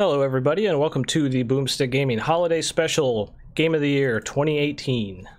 Hello everybody and welcome to the Boomstick Gaming Holiday Special Game of the Year 2018.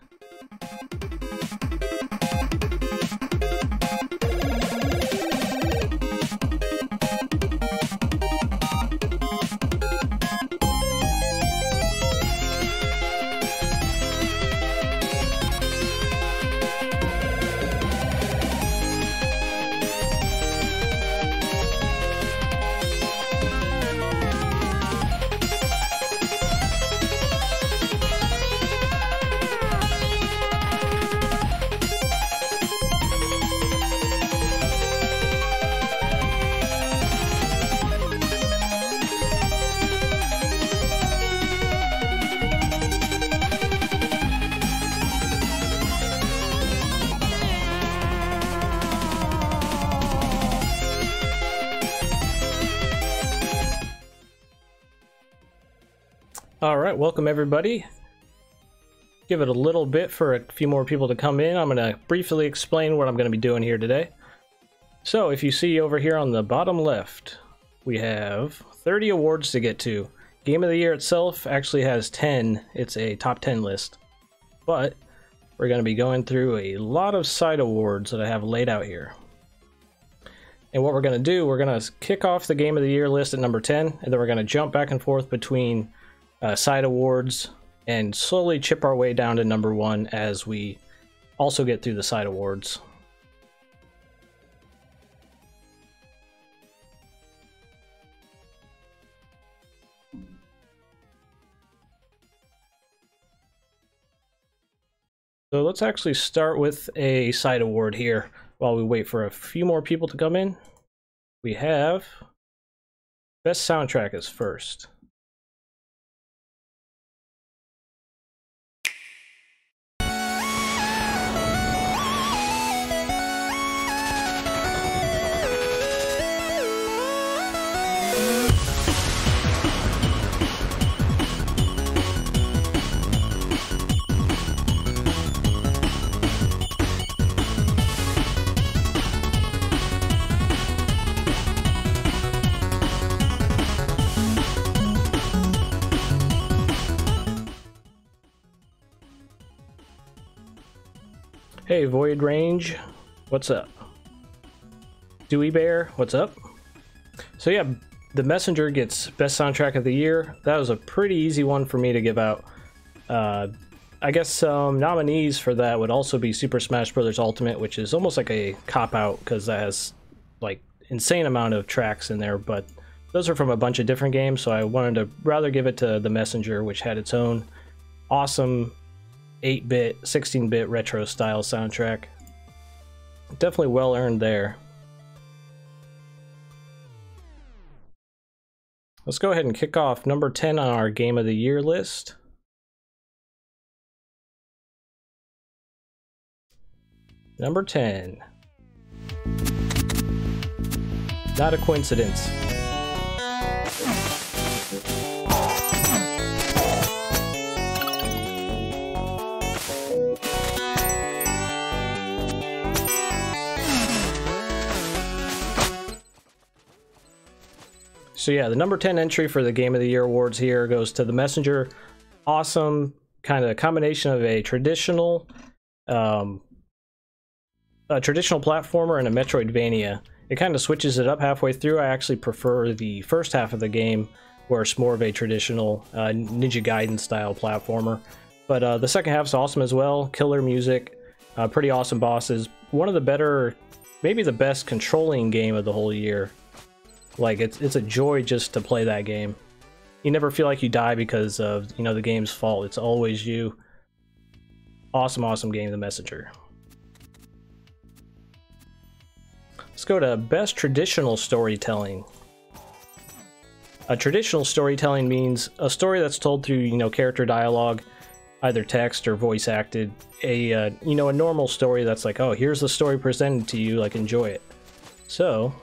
Alright, welcome everybody. Give it a little bit for a few more people to come in. I'm going to briefly explain what I'm going to be doing here today. So, if you see over here on the bottom left, we have 30 awards to get to. Game of the Year itself actually has 10. It's a top 10 list. But, we're going to be going through a lot of side awards that I have laid out here. And what we're going to do, we're going to kick off the Game of the Year list at number 10, and then we're going to jump back and forth between side awards and slowly chip our way down to number 1 as we also get through the side awards. So let's actually start with a side award here while we wait for a few more people to come in. We have Best Soundtrack is first. Hey, Void Range, what's up? Dewey Bear, what's up? So yeah, The Messenger gets Best Soundtrack of the Year. That was a pretty easy one for me to give out. I guess some nominees for that would also be Super Smash Bros. Ultimate, which is almost like a cop-out because that has like insane amount of tracks in there, but those are from a bunch of different games, so I wanted to rather give it to The Messenger, which had its own awesome 8-bit, 16-bit retro style soundtrack. Definitely well earned there. Let's go ahead and kick off number 10 on our Game of the Year list. Number 10. Not a coincidence. So yeah, the number 10 entry for the Game of the Year awards here goes to The Messenger. Awesome kind of combination of a traditional platformer and a Metroidvania. It kind of switches it up halfway through. I actually prefer the first half of the game, where it's more of a traditional Ninja Gaiden style platformer. But the second half's awesome as well. Killer music, pretty awesome bosses. One of the better, maybe the best controlling game of the whole year. Like, it's a joy just to play that game. You never feel like you die because of, you know, the game's fault. It's always you. Awesome, awesome game, The Messenger. Let's go to Best Traditional Storytelling. Traditional storytelling means a story that's told through, you know, character dialogue, either text or voice acted. A normal story that's like, oh, here's the story presented to you, like, enjoy it. So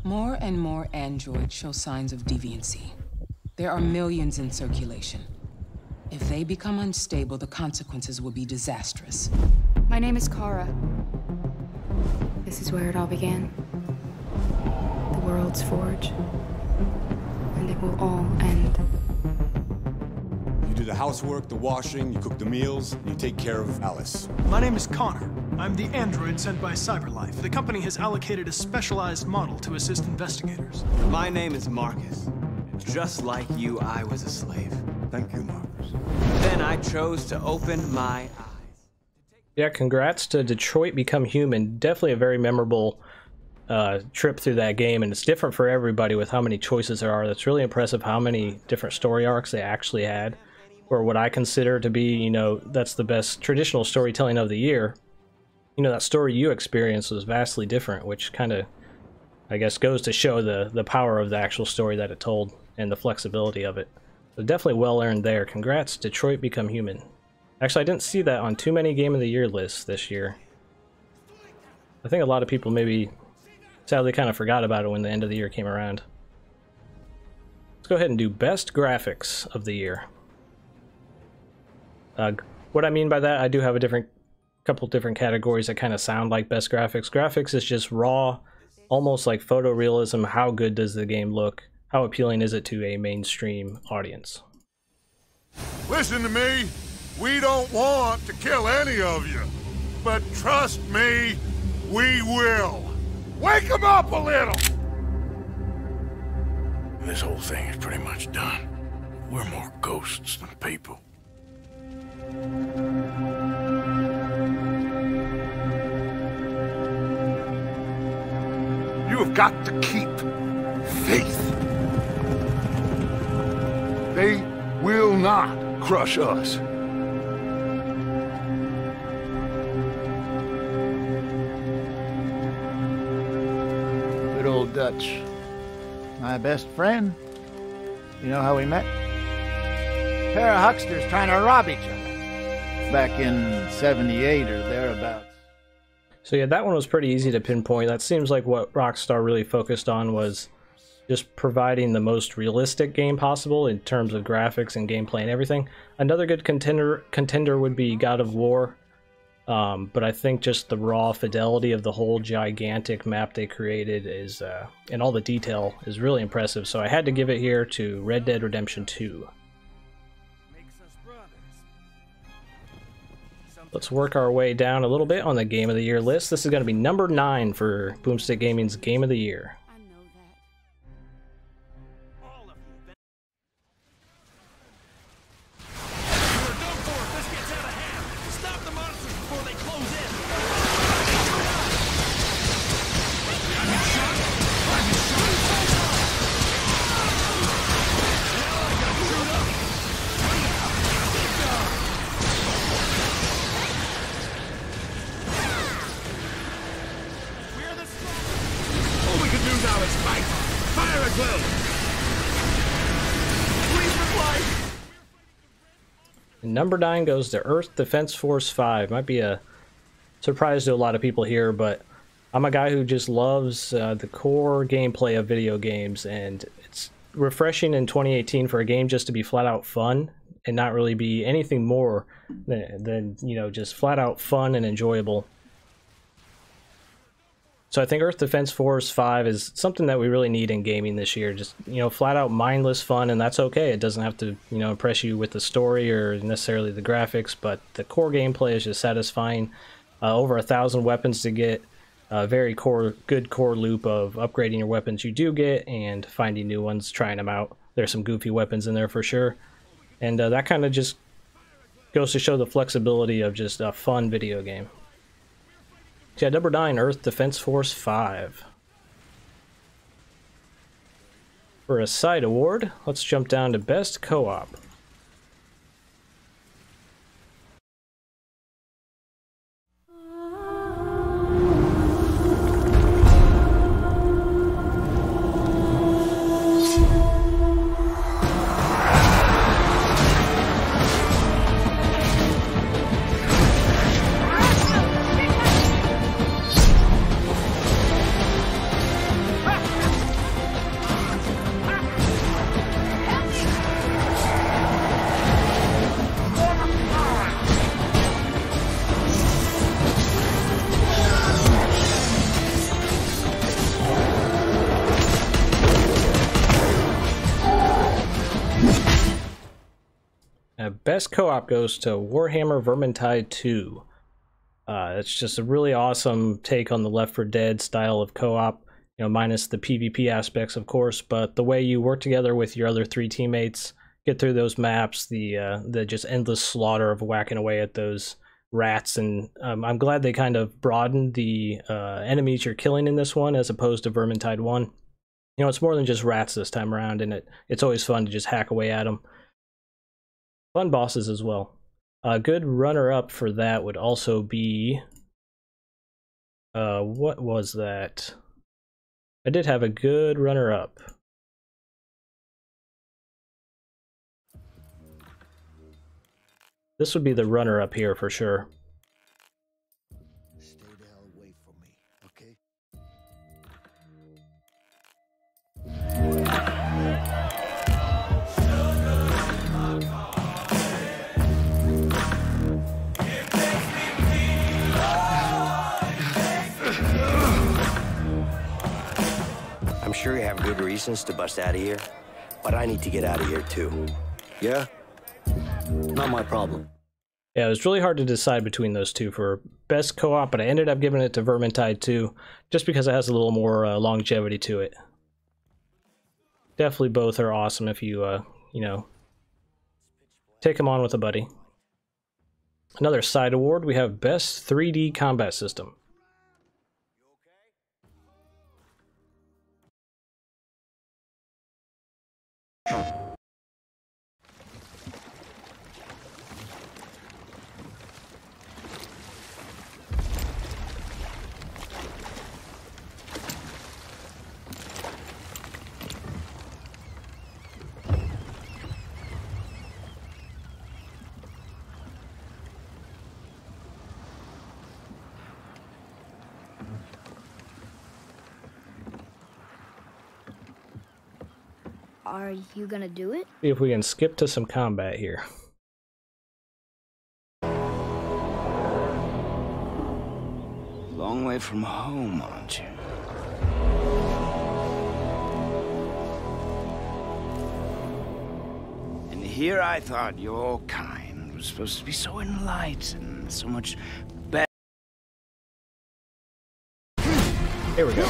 more and more androids show signs of deviancy. There are millions in circulation. If they become unstable, the consequences will be disastrous. My name is Kara. This is where it all began. The world's forge. And it will all end. You do the housework, the washing, you cook the meals, and you take care of Alice. My name is Connor. I'm the android sent by CyberLife. The company has allocated a specialized model to assist investigators. My name is Marcus. Just like you, I was a slave. Thank you, Marcus. Then I chose to open my eyes. Yeah, congrats to Detroit Become Human. Definitely a very memorable trip through that game, and it's different for everybody with how many choices there are. That's really impressive how many different story arcs they actually had, or what I consider to be, you know, that's the best traditional storytelling of the year. You know, that story you experienced was vastly different, which kind of, I guess, goes to show the power of the actual story that it told and the flexibility of it. So definitely well earned there. Congrats, Detroit Become Human. Actually, I didn't see that on too many Game of the Year lists this year. I think a lot of people maybe sadly kind of forgot about it when the end of the year came around. Let's go ahead and do Best Graphics of the Year. What I mean by that, I do have a couple different categories that kind of sound like Best Graphics. Graphics is just raw, almost like photorealism. How good does the game look? How appealing is it to a mainstream audience? Listen to me. We don't want to kill any of you. But trust me, we will. Wake them up a little! This whole thing is pretty much done. We're more ghosts than people. You have got to keep faith. They will not crush us. Good old Dutch. My best friend. You know how we met? A pair of hucksters trying to rob each other. Back in 78 or thereabouts. So yeah, that one was pretty easy to pinpoint. That seems like what Rockstar really focused on was just providing the most realistic game possible in terms of graphics and gameplay and everything. Another good contender would be God of War. But I think just the raw fidelity of the whole gigantic map they created is, and all the detail is really impressive. So I had to give it here to Red Dead Redemption 2. Let's work our way down a little bit on the Game of the Year list. This is going to be number 9 for Boomstick Gaming's Game of the Year. And number 9 goes to Earth Defense Force 5. Might be a surprise to a lot of people here, but I'm a guy who just loves the core gameplay of video games, and it's refreshing in 2018 for a game just to be flat out fun and not really be anything more than you know, just flat out fun and enjoyable. So I think Earth Defense Force 5 is something that we really need in gaming this year. Just, you know, flat out mindless fun, and that's okay. It doesn't have to, you know, impress you with the story or necessarily the graphics, but the core gameplay is just satisfying. Over 1,000 weapons to get, a very good core loop of upgrading your weapons you do get and finding new ones, trying them out. There's some goofy weapons in there for sure. And that kind of just goes to show the flexibility of just a fun video game. So yeah, number 9, Earth Defense Force 5. For a side award, let's jump down to Best Co-op. Best co-op goes to Warhammer Vermintide 2. It's just a really awesome take on the Left 4 Dead style of co-op, you know, minus the PvP aspects, of course, but the way you work together with your other 3 teammates, get through those maps, the just endless slaughter of whacking away at those rats, and I'm glad they kind of broadened the enemies you're killing in this one as opposed to Vermintide 1. You know, it's more than just rats this time around, and it's always fun to just hack away at them. Fun bosses as well. A good runner-up for that would also be... what was that? I did have a good runner-up. This would be the runner-up here for sure. Stay the hell away from me, okay? I'm sure you have good reasons to bust out of here, but I need to get out of here too. Yeah? Not my problem. Yeah, it was really hard to decide between those two for best co-op, but I ended up giving it to Vermintide 2 just because it has a little more longevity to it. Definitely both are awesome if you, you know, take them on with a buddy. Another side award, we have Best 3D Combat System. Are you gonna do it? See if we can skip to some combat here. Long way from home, aren't you? And here I thought your kind was supposed to be so enlightened, so much better. Here we go.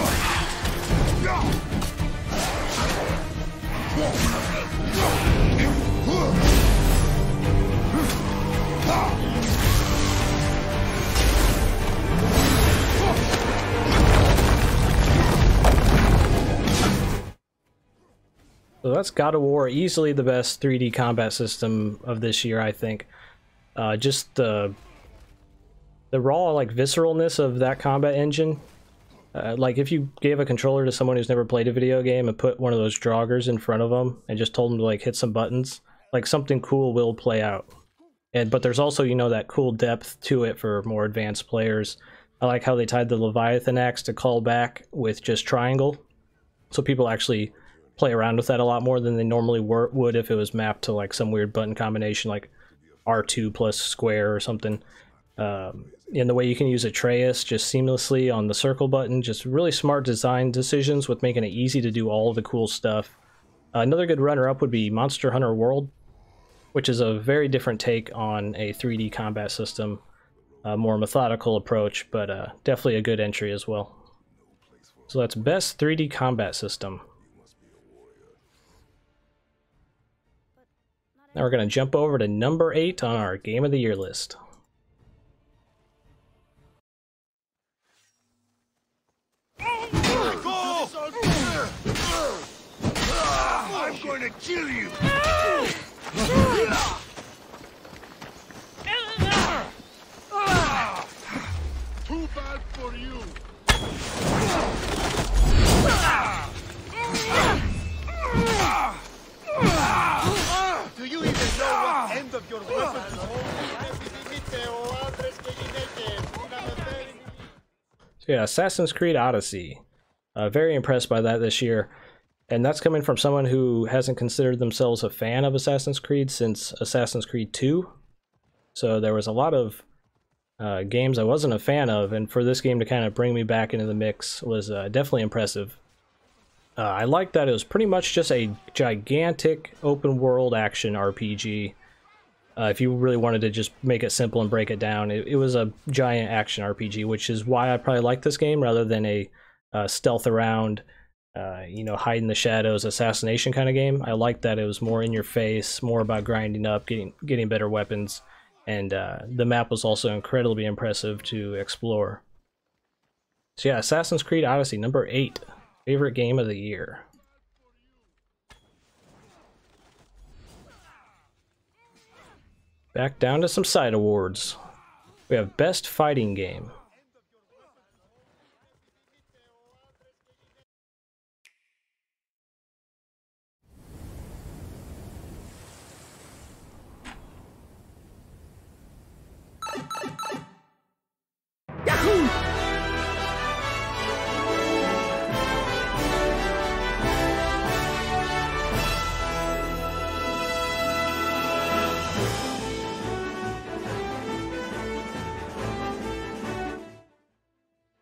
So that's God of War, easily the best 3D combat system of this year, I think. Just the raw, like, visceralness of that combat engine. Like, if you gave a controller to someone who's never played a video game and put one of those joggers in front of them and just told them to, like, hit some buttons, like, something cool will play out. But there's also, you know, that cool depth to it for more advanced players. I like how they tied the Leviathan axe to call back with just triangle. So people actually play around with that a lot more than they normally would if it was mapped to, like, some weird button combination like R2 plus square or something. And the way you can use Atreus just seamlessly on the circle button, just really smart design decisions with making it easy to do all the cool stuff. Another good runner-up would be Monster Hunter World, which is a very different take on a 3D combat system, a more methodical approach, but definitely a good entry as well. So that's best 3D combat system. Now we're going to jump over to number 8 on our Game of the Year list. I'm going to kill you! Too bad for you! Do you even know what end of your weapon is? So yeah, Assassin's Creed Odyssey. Very impressed by that this year. And that's coming from someone who hasn't considered themselves a fan of Assassin's Creed since Assassin's Creed 2. So there was a lot of games I wasn't a fan of, and for this game to kind of bring me back into the mix was definitely impressive. I liked that it was pretty much just a gigantic open world action RPG. If you really wanted to just make it simple and break it down, it was a giant action RPG, which is why I probably like this game rather than a stealth around, you know, hide in the shadows assassination kind of game. I liked that it was more in your face, more about grinding up, getting better weapons, and the map was also incredibly impressive to explore. So yeah, Assassin's Creed Odyssey, number 8, favorite game of the year. Back down to some side awards. We have Best Fighting Game. Yahoo!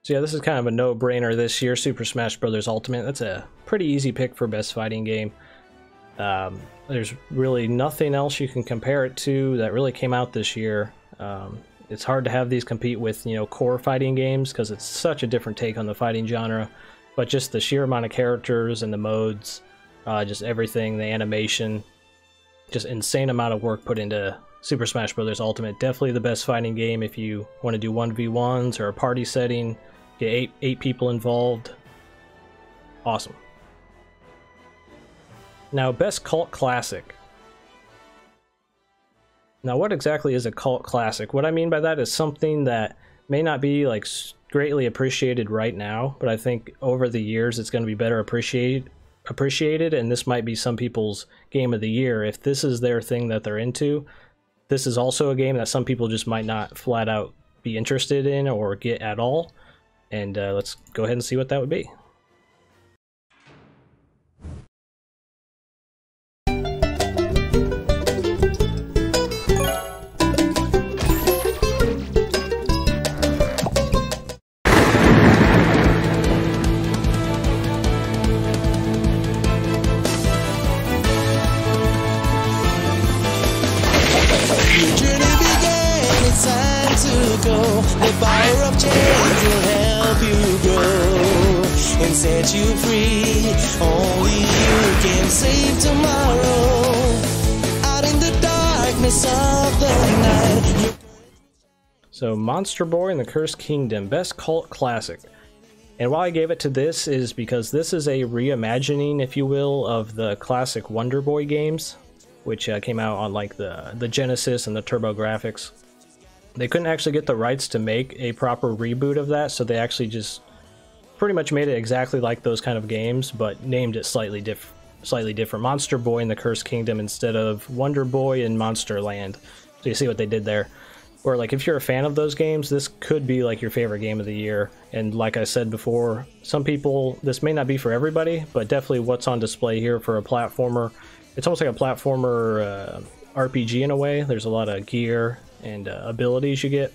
So yeah, this is kind of a no-brainer this year, Super Smash Bros. Ultimate. That's a pretty easy pick for Best Fighting Game. There's really nothing else you can compare it to that really came out this year. It's hard to have these compete with, you know, core fighting games because it's such a different take on the fighting genre. But just the sheer amount of characters and the modes, just everything, the animation, just insane amount of work put into Super Smash Bros. Ultimate. Definitely the best fighting game if you want to do 1v1s or a party setting. Get eight people involved. Awesome. Now, Best Cult Classic. Now, what exactly is a cult classic? What I mean by that is something that may not be like greatly appreciated right now, but I think over the years it's going to be better appreciated, and this might be some people's game of the year. If this is their thing that they're into, this is also a game that some people just might not flat out be interested in or get at all. And let's go ahead and see what that would be. The power of change will help you grow and set you free. Only you can save tomorrow. Out in the darkness of the night. So, Monster Boy and the Cursed Kingdom, Best Cult Classic. And why I gave it to this is because this is a reimagining, if you will, of the classic Wonder Boy games, which came out on like the Genesis and the TurboGrafx. They couldn't actually get the rights to make a proper reboot of that, so they actually just pretty much made it exactly like those kind of games, but named it slightly different. Monster Boy and the Cursed Kingdom instead of Wonder Boy and Monster Land. So you see what they did there. Or like if you're a fan of those games, this could be like your favorite game of the year. And like I said before, some people, this may not be for everybody, but definitely what's on display here for a platformer. It's almost like a platformer RPG in a way. There's a lot of gear and abilities you get.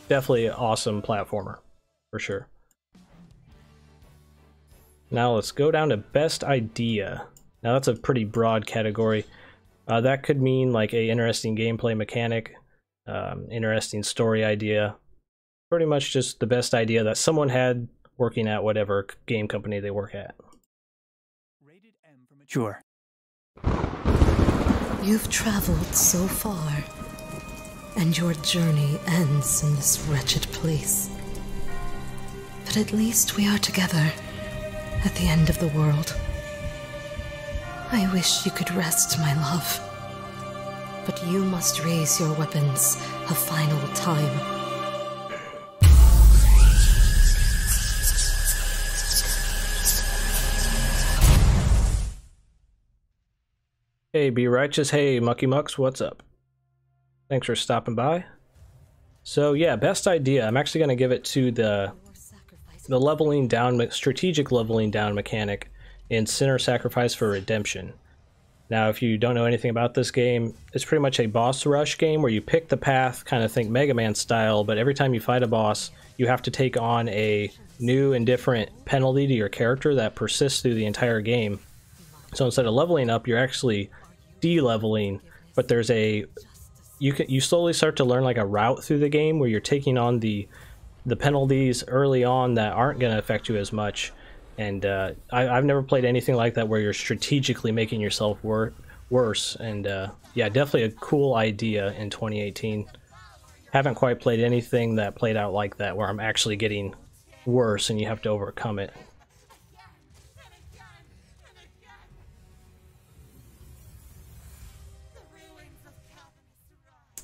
Definitely an awesome platformer, for sure. Now let's go down to Best Idea. Now that's a pretty broad category. That could mean like a interesting gameplay mechanic, interesting story idea. Pretty much just the best idea that someone had working at whatever game company they work at. Rated M for mature. You've traveled so far, and your journey ends in this wretched place. But at least we are together at the end of the world. I wish you could rest, my love. But you must raise your weapons a final time. Hey, Be Righteous. Hey, Mucky Mucks. What's up? Thanks for stopping by. So yeah, best idea. I'm actually going to give it to the leveling down, strategic leveling down mechanic in Sinner Sacrifice for Redemption. Now, if you don't know anything about this game, it's pretty much a boss rush game where you pick the path, kind of think Mega Man style, but every time you fight a boss, you have to take on a new and different penalty to your character that persists through the entire game. So instead of leveling up, you're actually de-leveling, but there's a you slowly start to learn like a route through the game where you're taking on the penalties early on that aren't going to affect you as much. And I've never played anything like that where you're strategically making yourself worse. And yeah, definitely a cool idea in 2018. Haven't quite played anything that played out like that where I'm actually getting worse and you have to overcome it.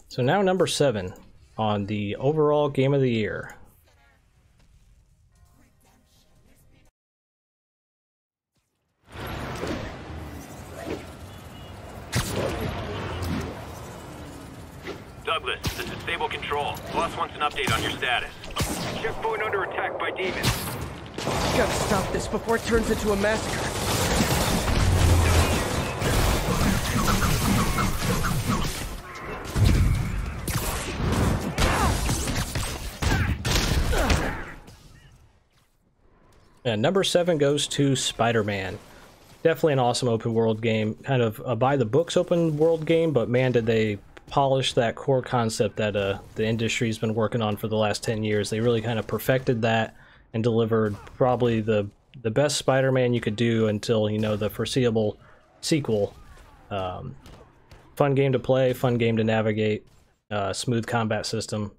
So now number 7 on the overall game of the year. Douglas, this is Stable Control. Boss wants an update on your status. Checkpoint under attack by demons. Gotta stop this before it turns into a massacre. And number 7 goes to Spider-Man. Definitely an awesome open world game. Kind of a by the books open world game, but man, did they polish that core concept that the industry's been working on for the last 10 years. They really kind of perfected that and delivered probably the best Spider-Man you could do until, you know, the foreseeable sequel. Fun game to play, fun game to navigate, smooth combat system.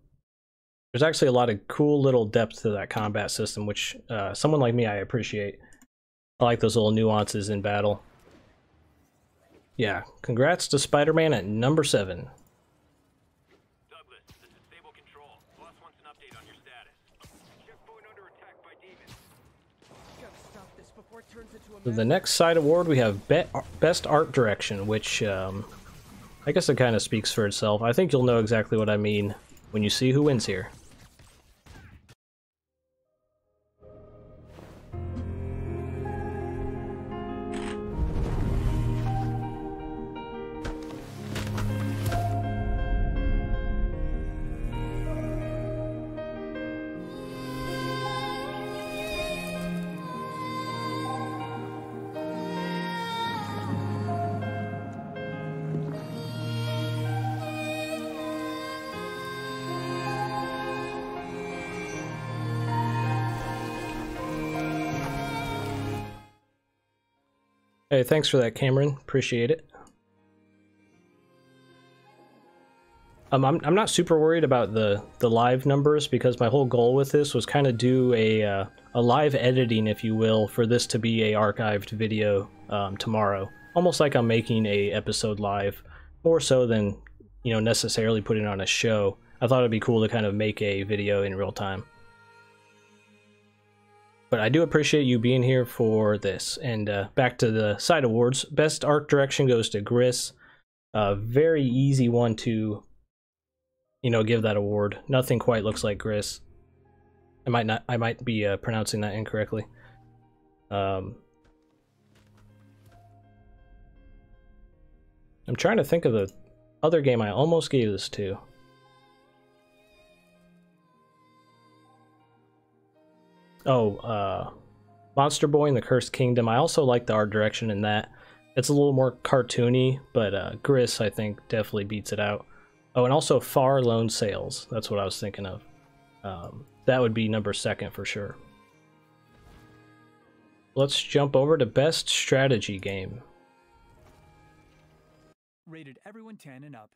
There's actually a lot of cool little depth to that combat system, which someone like me, I appreciate. I like those little nuances in battle. Yeah, congrats to Spider-Man at number 7. Douglas, this is Stable Control. Boss wants an update on your status. Checkpoint under attack by demons. Gotta stop this before it turns into a So the next side award, we have Best Art Direction, which I guess it kind of speaks for itself. I think you'll know exactly what I mean when you see who wins here. Hey, thanks for that, Cameron. Appreciate it. I'm not super worried about the live numbers because my whole goal with this was kind of do a live editing, if you will, for this to be a archived video tomorrow. Almost like I'm making a episode live, more so than, you know, necessarily putting on a show. I thought it'd be cool to kind of make a video in real time. But I do appreciate you being here for this. And back to the side awards. Best Art Direction goes to Gris. Very easy one to, you know, give that award. Nothing quite looks like Gris. I might be pronouncing that incorrectly. I'm trying to think of the other game I almost gave this to. Oh, Monster Boy and the Cursed Kingdom. I also like the art direction in that. It's a little more cartoony, but Gris, I think, definitely beats it out. Oh, and also Far Lone Sails. That's what I was thinking of. That would be number 2 for sure. Let's jump over to Best Strategy Game. Rated everyone 10 and up.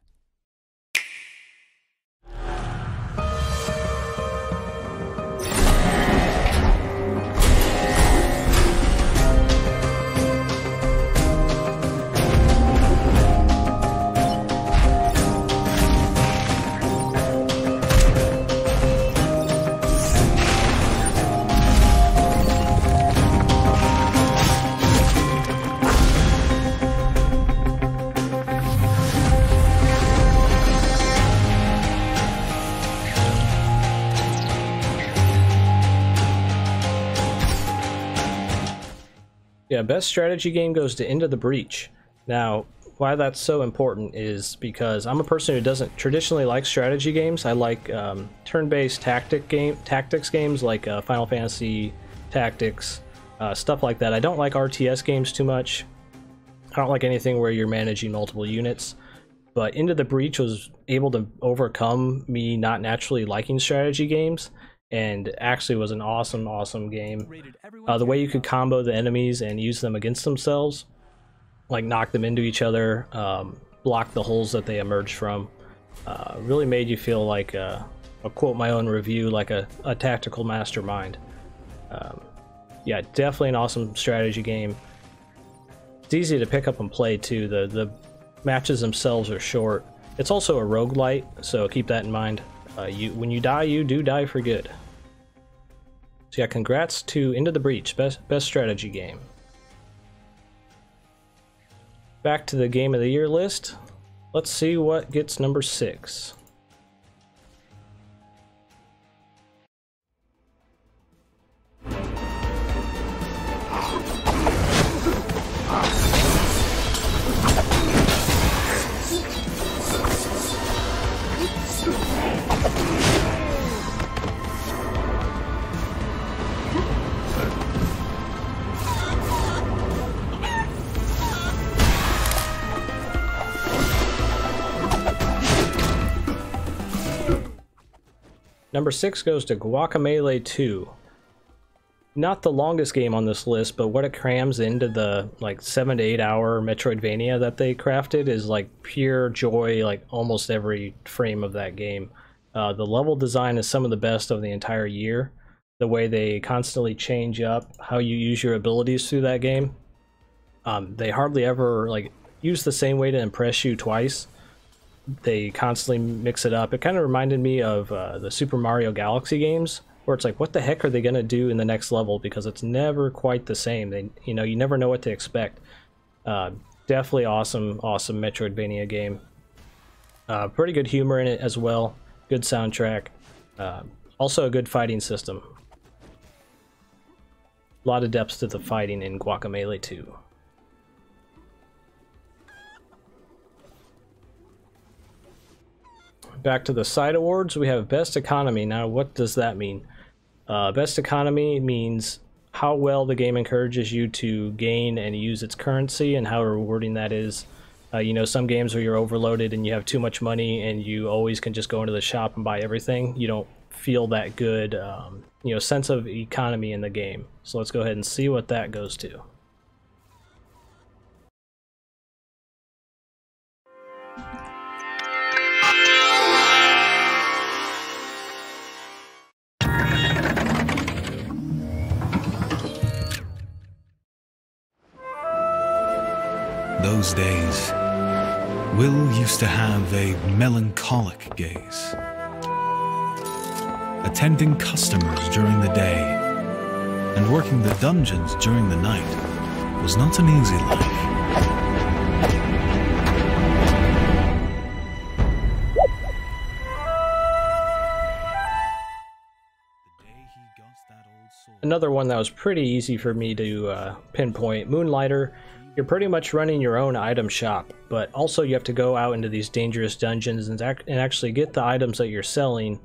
Yeah, Best Strategy Game goes to Into the Breach. Now, why that's so important is because I'm a person who doesn't traditionally like strategy games. I like turn-based tactics games like Final Fantasy Tactics, stuff like that. I don't like RTS games too much. I don't like anything where you're managing multiple units. but Into the Breach was able to overcome me not naturally liking strategy games, and actually was an awesome game. The way you could combo the enemies and use them against themselves, like knock them into each other, block the holes that they emerge from, really made you feel like, I'll quote my own review, like a tactical mastermind. Yeah, definitely an awesome strategy game. It's easy to pick up and play too. The matches themselves are short. It's also a roguelite, so keep that in mind. When you die, you do die for good. So yeah, congrats to Into the Breach, best strategy game. Back to the Game of the Year list. Let's see what gets number 6. Number 6 goes to Guacamelee 2. Not the longest game on this list, but what it crams into the like 7 to 8 hour Metroidvania that they crafted is like pure joy, like almost every frame of that game. The level design is some of the best of the entire year. The way they constantly change up how you use your abilities through that game. They hardly ever like use the same way to impress you twice. They constantly mix it up. It kind of reminded me of the Super Mario Galaxy games, where it's like, what the heck are they gonna do in the next level? Because it's never quite the same. You never know what to expect. Definitely awesome Metroidvania game. Pretty good humor in it as well. Good soundtrack. Also a good fighting system. A lot of depth to the fighting in Guacamelee 2. Back to the side awards, we have Best Economy. Now, what does that mean? Best Economy means how well the game encourages you to gain and use its currency and how rewarding that is. Some games where you're overloaded and you have too much money and you always can just go into the shop and buy everything. You don't feel that good, sense of economy in the game. So let's go ahead and see what that goes to. Those days, Will used to have a melancholic gaze. Attending customers during the day and working the dungeons during the night was not an easy life. Another one that was pretty easy for me to pinpoint, Moonlighter. You're pretty much running your own item shop, but also you have to go out into these dangerous dungeons and actually get the items that you're selling,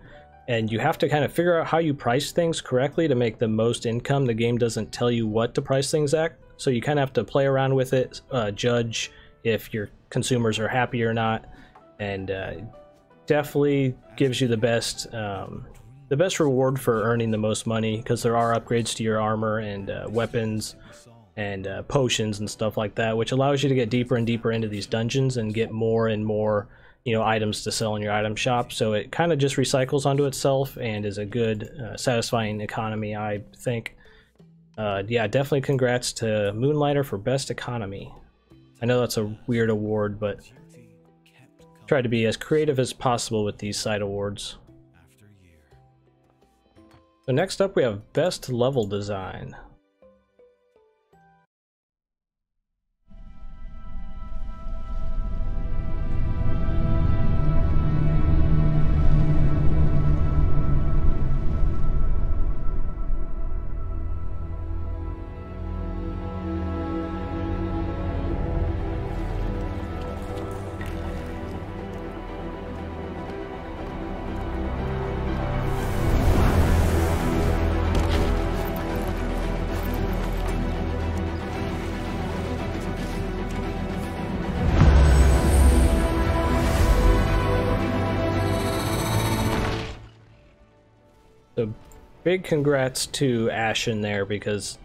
and you have to kind of figure out how you price things correctly to make the most income. The game doesn't tell you what to price things at, so you kind of have to play around with it, judge if your consumers are happy or not, and definitely gives you the best reward for earning the most money, because there are upgrades to your armor and weapons and potions and stuff like that, which allows you to get deeper and deeper into these dungeons and get more and more items to sell in your item shop. So it kind of just recycles onto itself and is a good satisfying economy, I think. Yeah, definitely congrats to Moonlighter for Best Economy. I know that's a weird award, but try to be as creative as possible with these side awards. So next up we have Best Level Design. So big congrats to Ashen there, because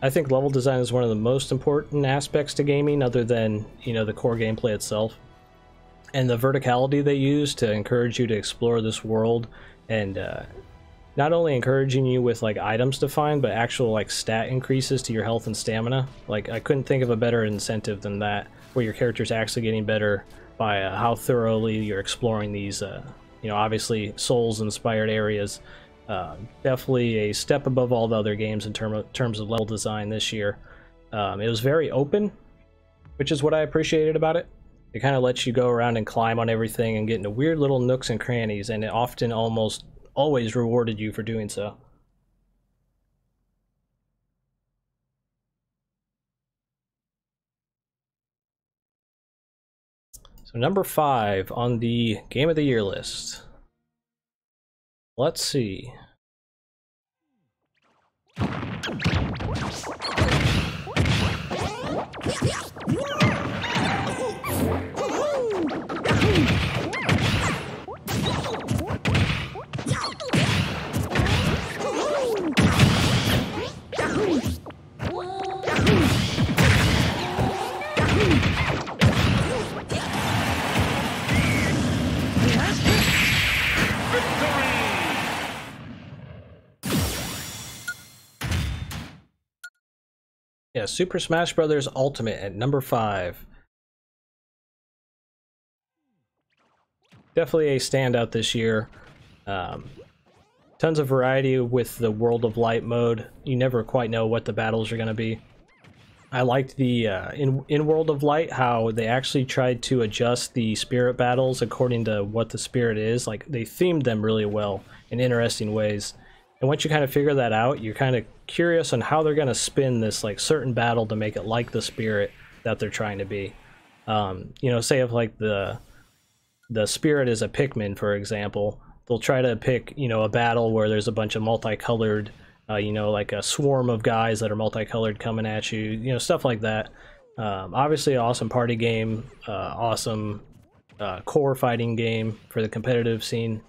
I think level design is one of the most important aspects to gaming, other than, you know, the core gameplay itself. And the verticality they use to encourage you to explore this world, and not only encouraging you with like items to find, but actual like stat increases to your health and stamina. Like, I couldn't think of a better incentive than that, where your character's actually getting better by how thoroughly you're exploring these, you know, obviously Souls-inspired areas. Definitely a step above all the other games in terms of level design this year. It was very open, which is what I appreciated about it. It kind of lets you go around and climb on everything and get into weird little nooks and crannies, and it often almost always rewarded you for doing so. So number 5 on the Game of the Year list. Let's see. Yeah, Super Smash Bros. Ultimate at number 5. Definitely a standout this year. Tons of variety with the World of Light mode. You never quite know what the battles are going to be. I liked the, in World of Light, how they actually tried to adjust the spirit battles according to what the spirit is. Like, they themed them really well in interesting ways. And once you kind of figure that out, you're kind of curious on how they're going to spin this like certain battle to make it like the spirit that they're trying to be. You know, say if like the spirit is a Pikmin, for example, they'll try to pick, you know, a battle where there's a bunch of multicolored, you know, like a swarm of guys that are multicolored coming at you, you know, stuff like that. Obviously, awesome party game, awesome core fighting game for the competitive scene.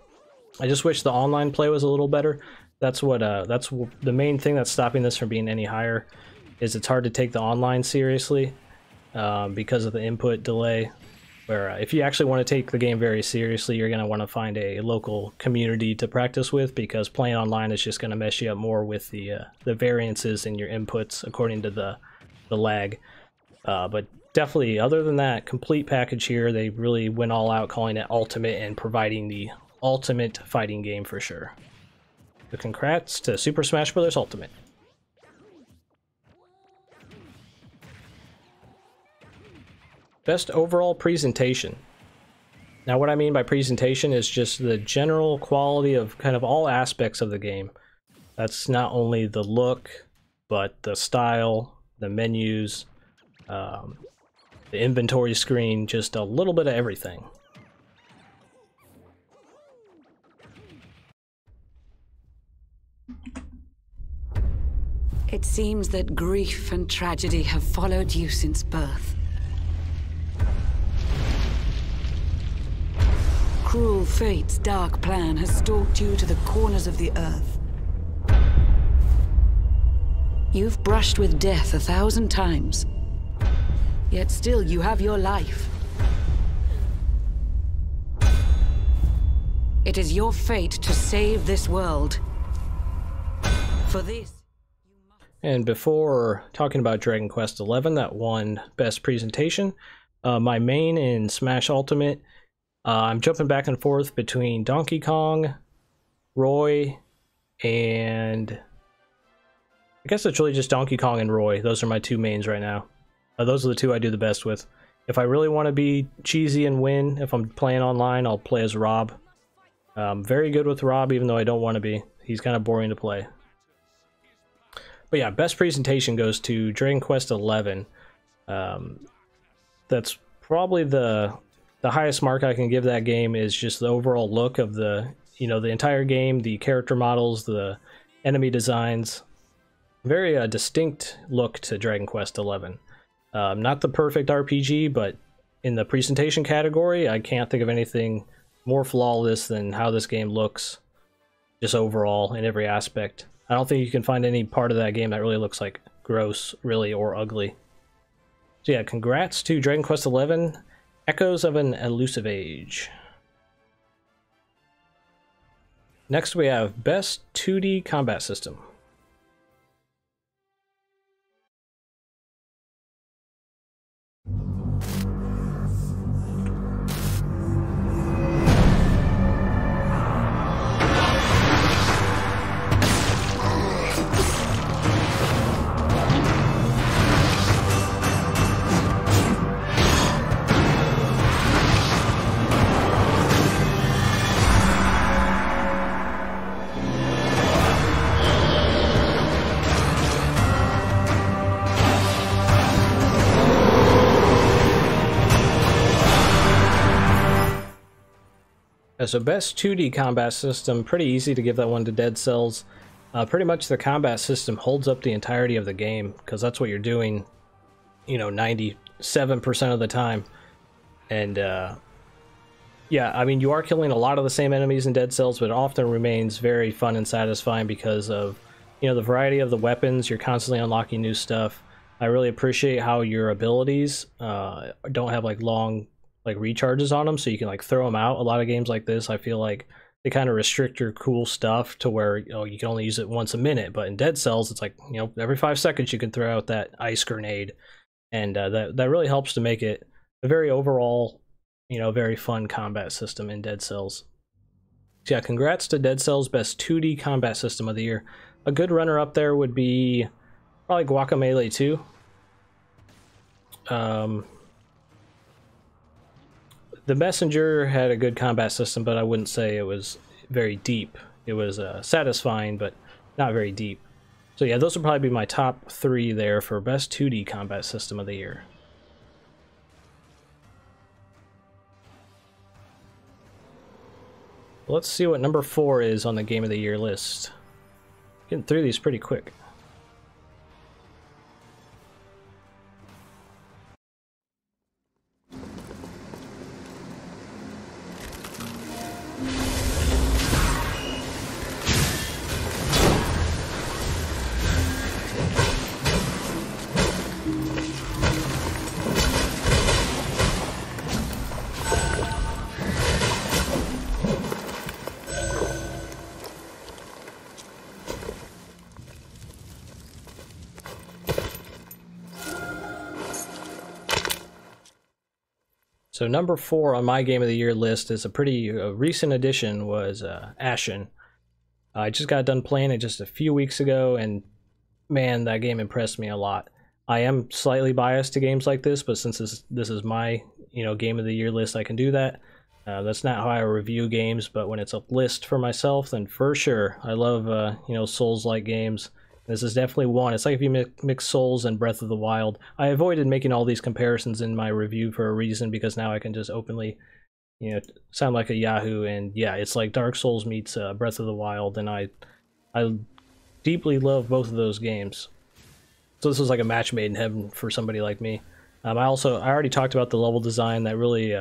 I just wish the online play was a little better. That's the main thing that's stopping this from being any higher, is it's hard to take the online seriously because of the input delay. Where if you actually want to take the game very seriously, you're going to want to find a local community to practice with, because playing online is just going to mess you up more with the variances in your inputs according to the lag. But definitely, other than that, complete package here. They really went all out calling it Ultimate and providing the ultimate fighting game for sure. So congrats to Super Smash Bros. Ultimate. Best overall presentation. Now, what I mean by presentation is just the general quality of kind of all aspects of the game. That's not only the look, but the style, the menus, the inventory screen, just a little bit of everything. It seems that grief and tragedy have followed you since birth. Cruel fate's dark plan has stalked you to the corners of the earth. You've brushed with death 1,000 times, yet still you have your life. It is your fate to save this world. For this... And before talking about Dragon Quest XI, that won Best Presentation, my main in Smash Ultimate, I'm jumping back and forth between Donkey Kong, Roy, and I guess it's really just Donkey Kong and Roy. Those are my two mains right now. Those are the two I do the best with. If I really want to be cheesy and win, if I'm playing online, I'll play as Rob. Very good with Rob, even though I don't want to be. He's kind of boring to play. But yeah, best presentation goes to Dragon Quest XI. That's probably the highest mark I can give that game, is just the overall look of the entire game, the character models, the enemy designs. Very distinct look to Dragon Quest XI. Not the perfect RPG, but in the presentation category, I can't think of anything more flawless than how this game looks. just overall in every aspect. I don't think you can find any part of that game that really looks like gross, really, or ugly. So yeah, congrats to Dragon Quest XI, Echoes of an Elusive Age. Next we have Best 2D Combat System. So best 2D combat system, pretty easy to give that one to Dead Cells. Pretty much the combat system holds up the entirety of the game, because that's what you're doing, you know, 97% of the time. And yeah, I mean, you are killing a lot of the same enemies in Dead Cells, but it often remains very fun and satisfying because of, you know, the variety of the weapons. You're constantly unlocking new stuff. I really appreciate how your abilities don't have like long recharges on them, so you can like throw them out. A lot of games like this, I feel like they kind of restrict your cool stuff to where, you know, you can only use it once a minute. But in Dead Cells, it's like, you know, every 5 seconds you can throw out that ice grenade, and that really helps to make it a very overall, you know, very fun combat system in Dead Cells. So yeah, congrats to Dead Cells, best 2D combat system of the year. A good runner up there would be probably Guacamelee 2. The Messenger had a good combat system, but I wouldn't say it was very deep. It was satisfying, but not very deep. So yeah, those would probably be my top 3 there for best 2D combat system of the year. Let's see what number 4 is on the Game of the Year list. Getting through these pretty quick. So number 4 on my Game of the Year list is a pretty recent addition, was Ashen. I just got done playing it just a few weeks ago, and man, that game impressed me a lot. I am slightly biased to games like this, but since this is my, you know, Game of the Year list, I can do that. That's not how I review games, but when it's a list for myself, then for sure. I love, you know, Souls-like games. This is definitely one. It's like if you mix Souls and Breath of the Wild. I avoided making all these comparisons in my review for a reason, because now I can just openly, you know, sound like a Yahoo. And yeah, it's like Dark Souls meets Breath of the Wild, and I deeply love both of those games. So this was like a match made in heaven for somebody like me. I already talked about the level design that really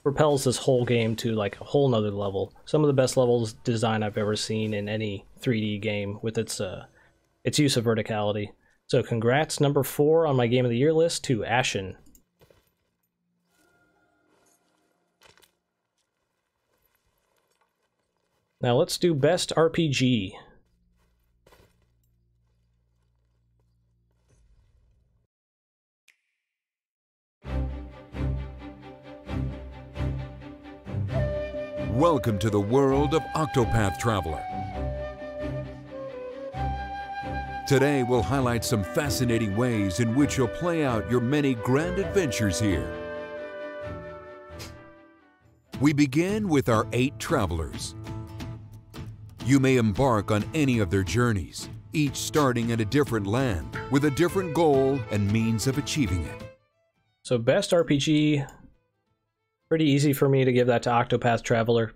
propels this whole game to like a whole nother level. Some of the best levels design I've ever seen in any 3D game, with its use of verticality. So congrats, number 4 on my Game of the Year list, to Ashen. Now let's do best RPG. Welcome to the world of Octopath Traveler. Today we'll highlight some fascinating ways in which you'll play out your many grand adventures here. We begin with our 8 travelers. You may embark on any of their journeys, each starting in a different land with a different goal and means of achieving it. So best RPG, pretty easy for me to give that to Octopath Traveler.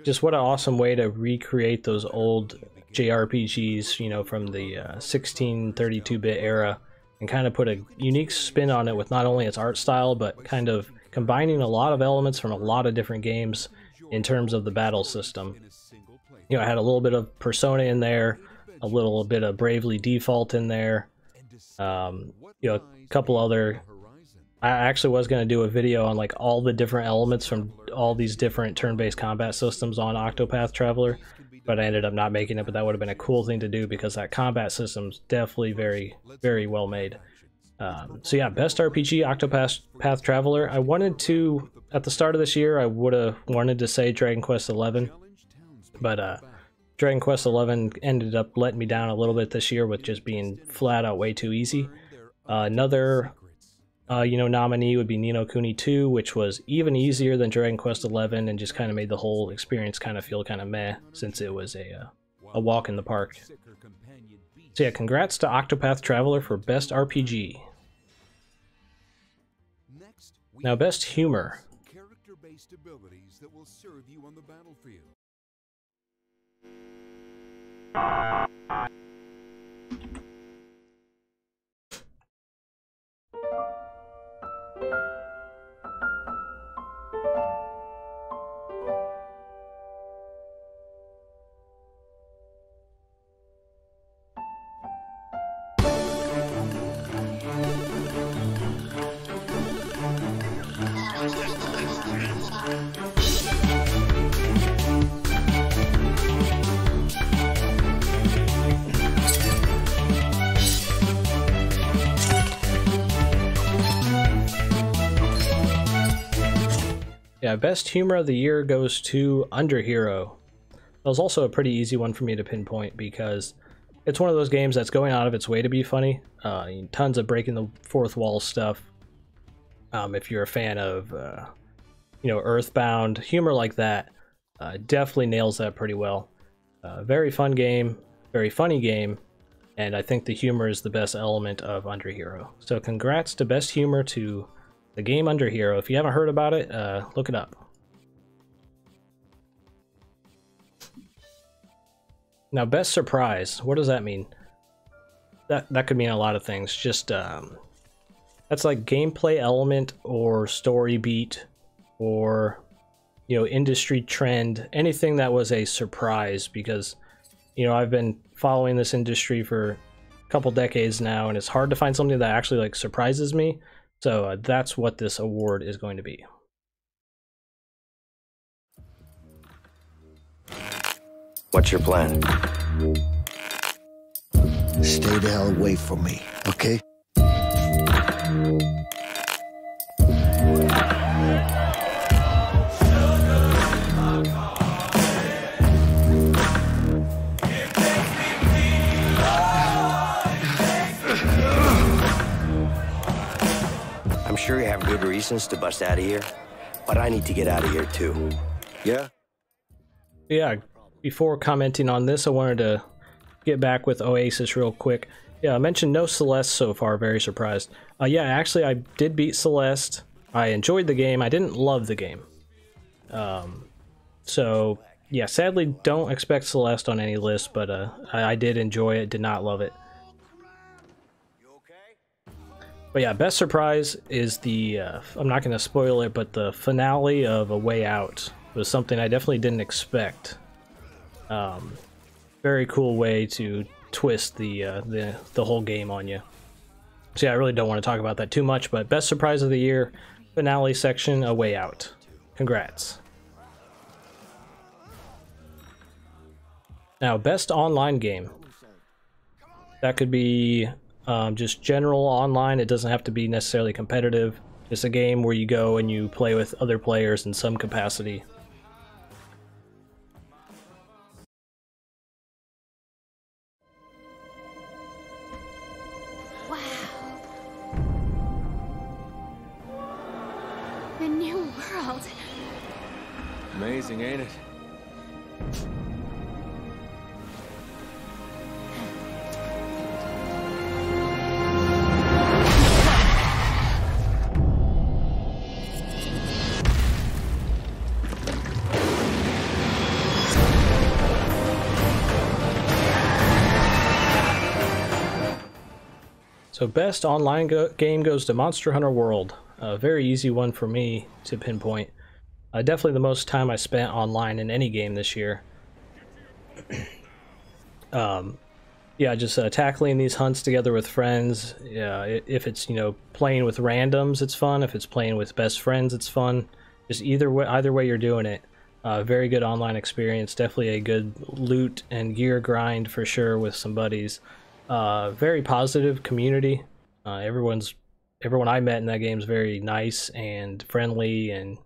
Just what an awesome way to recreate those old JRPGs, you know, from the 1632-bit era, and kind of put a unique spin on it with not only its art style, but kind of combining a lot of elements from a lot of different games in terms of the battle system. You know, I had a little bit of Persona in there, a little bit of Bravely Default in there, you know, a couple other... I actually was going to do a video on like all the different elements from all these different turn-based combat systems on Octopath Traveler, but I ended up not making it, but that would have been a cool thing to do because that combat system's definitely very, very well made. So yeah, best RPG, Octopath Traveler. I wanted to, at the start of this year, I would have wanted to say Dragon Quest XI, but Dragon Quest XI ended up letting me down a little bit this year with just being flat out way too easy. Another you know, nominee would be Ni no Kuni 2, which was even easier than Dragon Quest XI and just kind of made the whole experience kind of feel kind of meh, since it was a walk in the park. So yeah, congrats to Octopath Traveler for Best RPG. Now, Best Humor. Character-based abilities that will serve you on the battlefield. Yeah, Best Humor of the Year goes to Underhero. That was also a pretty easy one for me to pinpoint because it's one of those games that's going out of its way to be funny. Tons of breaking the fourth wall stuff. If you're a fan of, you know, Earthbound, humor like that, definitely nails that pretty well. Very fun game, very funny game, and I think the humor is the best element of Underhero. So congrats to Best Humor to the game Underhero. If you haven't heard about it, look it up. Now, Best Surprise. What does that mean? That could mean a lot of things. Just that's like gameplay element or story beat or, you know, industry trend, anything that was a surprise, because, you know, I've been following this industry for a couple decades now, and it's hard to find something that actually like surprises me. So that's what this award is going to be. What's your plan? Stay the hell away from me, okay? I'm sure you have good reasons to bust out of here, but I need to get out of here too. Yeah? Yeah, before commenting on this, I wanted to get back with Oasis real quick. Yeah, I mentioned no Celeste so far, very surprised. Yeah, actually I did beat Celeste. I enjoyed the game. I didn't love the game. So, yeah, sadly don't expect Celeste on any list, but I did enjoy it, did not love it. But yeah, best surprise is the, I'm not going to spoil it, but the finale of A Way Out was something I definitely didn't expect. Very cool way to twist the whole game on you. So yeah, I really don't want to talk about that too much, but best surprise of the year, finale section, A Way Out. Congrats. Now, best online game. That could be just general online. It doesn't have to be necessarily competitive. Just a game where you go and you play with other players in some capacity. A new world. Amazing, ain't it? So best online game goes to Monster Hunter World. A very easy one for me to pinpoint. Definitely the most time I spent online in any game this year. Yeah, just tackling these hunts together with friends. Yeah, if it's, you know, playing with randoms, it's fun. If it's playing with best friends, it's fun. Just either way you're doing it. Very good online experience. Definitely a good loot and gear grind for sure with some buddies. Very positive community. Everyone I met in that game is very nice and friendly, and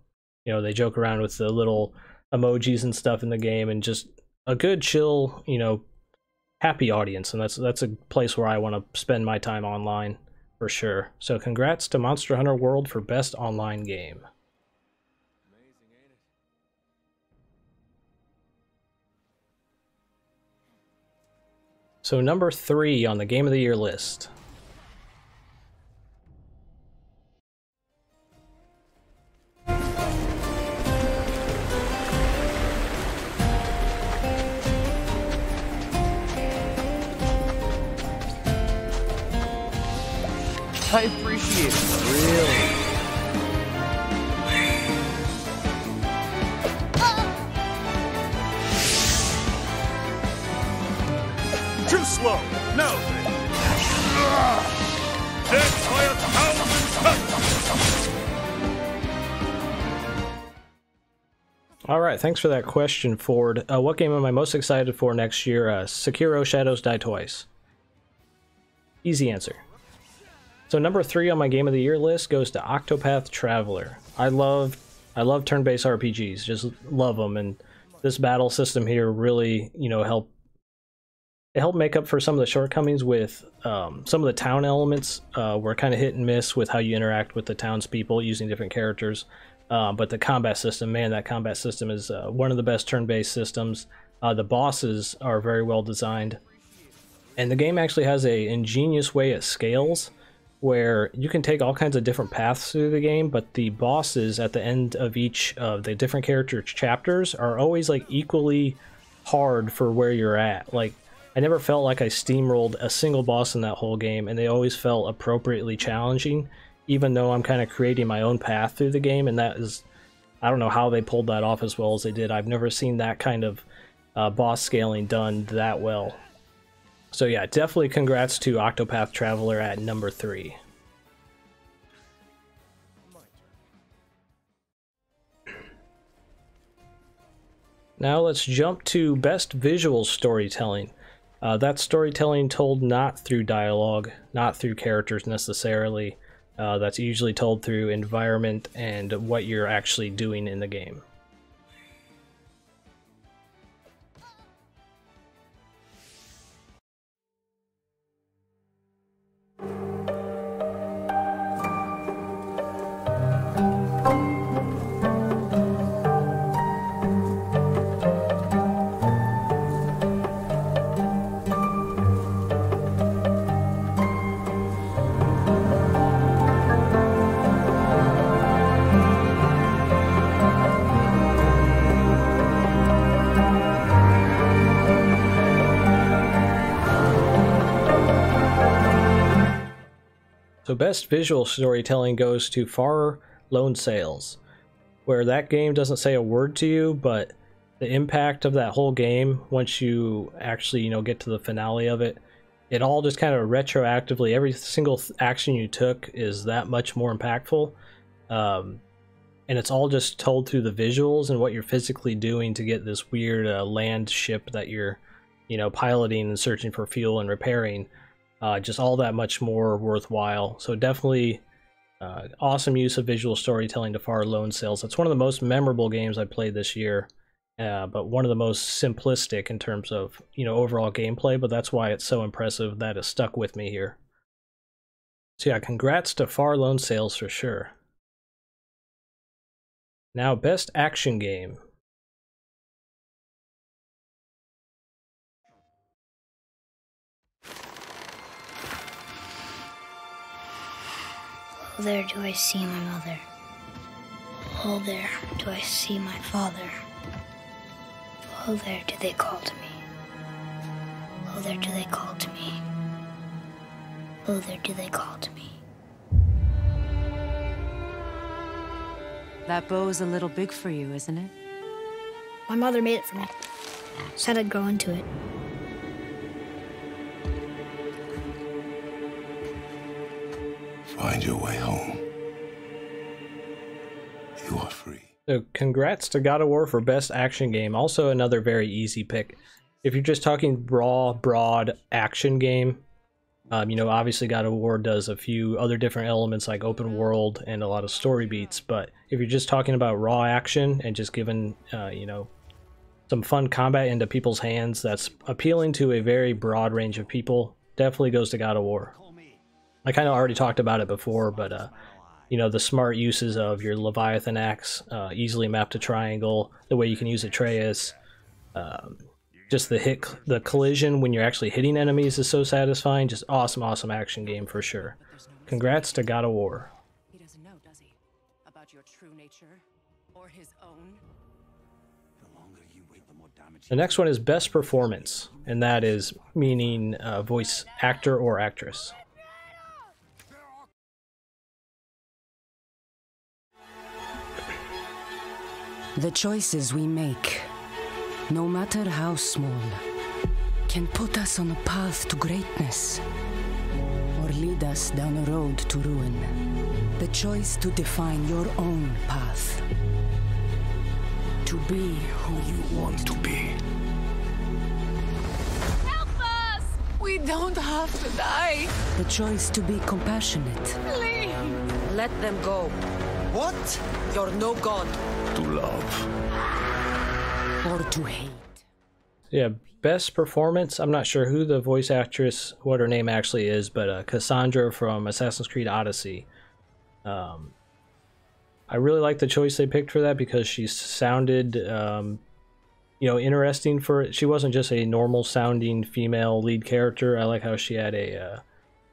you know, they joke around with the little emojis and stuff in the game, and just a good chill, you know, happy audience. And that's a place where I want to spend my time online for sure. So congrats to Monster Hunter World for best online game. So number 3 on the Game of the Year list. I appreciate it. Really? Too slow. No. Dead by 1,000 cuts. All right, thanks for that question, Ford. What game am I most excited for next year? Sekiro: Shadows Die Twice. Easy answer. So number 3 on my Game of the Year list goes to Octopath Traveler. I love turn-based RPGs, just love them, and this battle system here really, you know, helped make up for some of the shortcomings with some of the town elements. Were kind of hit and miss with how you interact with the townspeople using different characters. But the combat system, man, that combat system is one of the best turn-based systems. The bosses are very well designed, and the game actually has a ingenious way it scales, where you can take all kinds of different paths through the game, but the bosses at the end of each of the different character chapters are always like equally hard for where you're at. Like, I never felt like I steamrolled a single boss in that whole game, and they always felt appropriately challenging, even though I'm kind of creating my own path through the game. And that is, I don't know how they pulled that off as well as they did. I've never seen that kind of boss scaling done that well. So yeah, definitely congrats to Octopath Traveler at number 3. Now let's jump to best visual storytelling. That's storytelling told not through dialogue, not through characters necessarily. That's usually told through environment and what you're actually doing in the game. So best visual storytelling goes to Far Lone Sails, where that game doesn't say a word to you, but the impact of that whole game, once you actually, you know, get to the finale of it, it all just kind of retroactively, every single action you took is that much more impactful. And it's all just told through the visuals and what you're physically doing to get this weird land ship that you're, you know, piloting and searching for fuel and repairing. Just all that much more worthwhile. So definitely awesome use of visual storytelling to Far Lone Sails. It's one of the most memorable games I played this year, but one of the most simplistic in terms of, you know, overall gameplay, but that's why it's so impressive that it stuck with me here. So yeah, congrats to Far Lone Sails for sure. Now, best action game. Oh, there do I see my mother. Oh, there do I see my father. Oh, there do they call to me. Oh, there do they call to me. Oh, there do they call to me. That bow's a little big for you, isn't it? My mother made it for me. Said I'd grow into it. Find your way home. You are free. So congrats to God of War for best action game. Also another very easy pick. If you're just talking raw, broad action game, you know, obviously God of War does a few other different elements like open world and a lot of story beats, but if you're just talking about raw action and just giving, you know, some fun combat into people's hands that's appealing to a very broad range of people, definitely goes to God of War. I kind of already talked about it before, but you know, the smart uses of your Leviathan axe, easily mapped to triangle, the way you can use Atreus, just the collision when you're actually hitting enemies is so satisfying. Just awesome action game for sure. Congrats to God of War. He doesn't know, does he? About your true nature or his own? The next one is best performance, and that is meaning voice actor or actress. The choices we make, no matter how small, can put us on a path to greatness or lead us down a road to ruin. The choice to define your own path, to be who you want to be. Help us! We don't have to die. The choice to be compassionate. Please! Let them go. What? You're no god. To love. Or to hate. Yeah, best performance. I'm not sure who the voice actress, what her name actually is, but Cassandra from Assassin's Creed Odyssey. I really like the choice they picked for that because she sounded, you know, interesting for it. She wasn't just a normal sounding female lead character. I like how she had a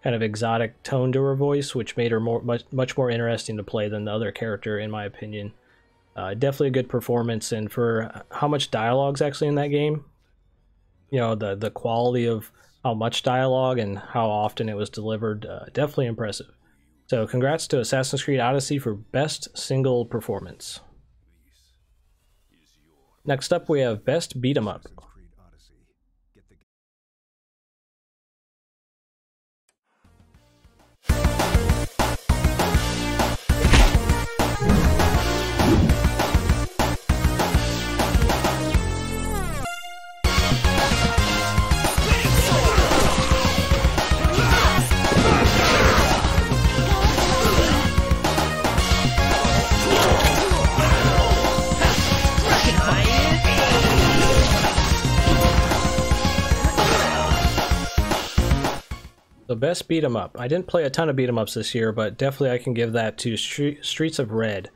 kind of exotic tone to her voice, which made her much more interesting to play than the other character, in my opinion. Definitely a good performance, and for how much dialogue's actually in that game, you know, the quality of how much dialogue and how often it was delivered, definitely impressive. So congrats to Assassin's Creed Odyssey for best single performance. Next up we have best beat 'em up. The best beat 'em up. I didn't play a ton of beat 'em ups this year, but definitely I can give that to Streets of Red.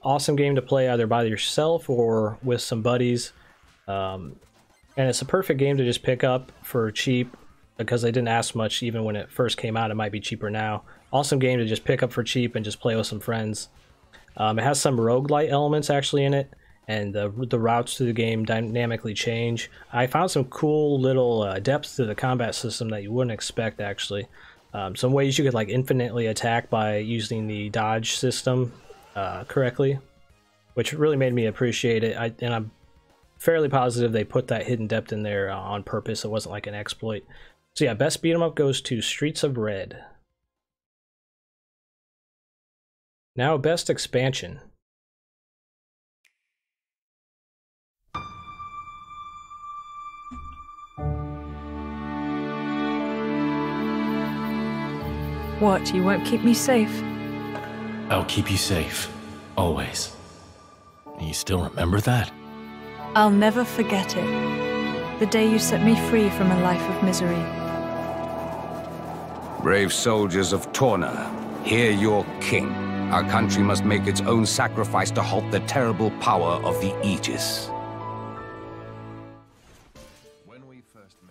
Awesome game to play either by yourself or with some buddies. And it's a perfect game to just pick up for cheap because they didn't ask much even when it first came out. It might be cheaper now. Awesome game to just pick up for cheap and just play with some friends. It has some roguelite elements actually in it, and the routes through the game dynamically change. I found some cool little depths to the combat system that you wouldn't expect actually. Some ways you could like infinitely attack by using the dodge system correctly, which really made me appreciate it. And I'm fairly positive they put that hidden depth in there on purpose. It wasn't like an exploit. So yeah, best beat 'em up goes to Streets of Red. Now best expansion. What, you won't keep me safe? I'll keep you safe. Always. You still remember that? I'll never forget it. The day you set me free from a life of misery. Brave soldiers of Torna, hear your king. Our country must make its own sacrifice to halt the terrible power of the Aegis.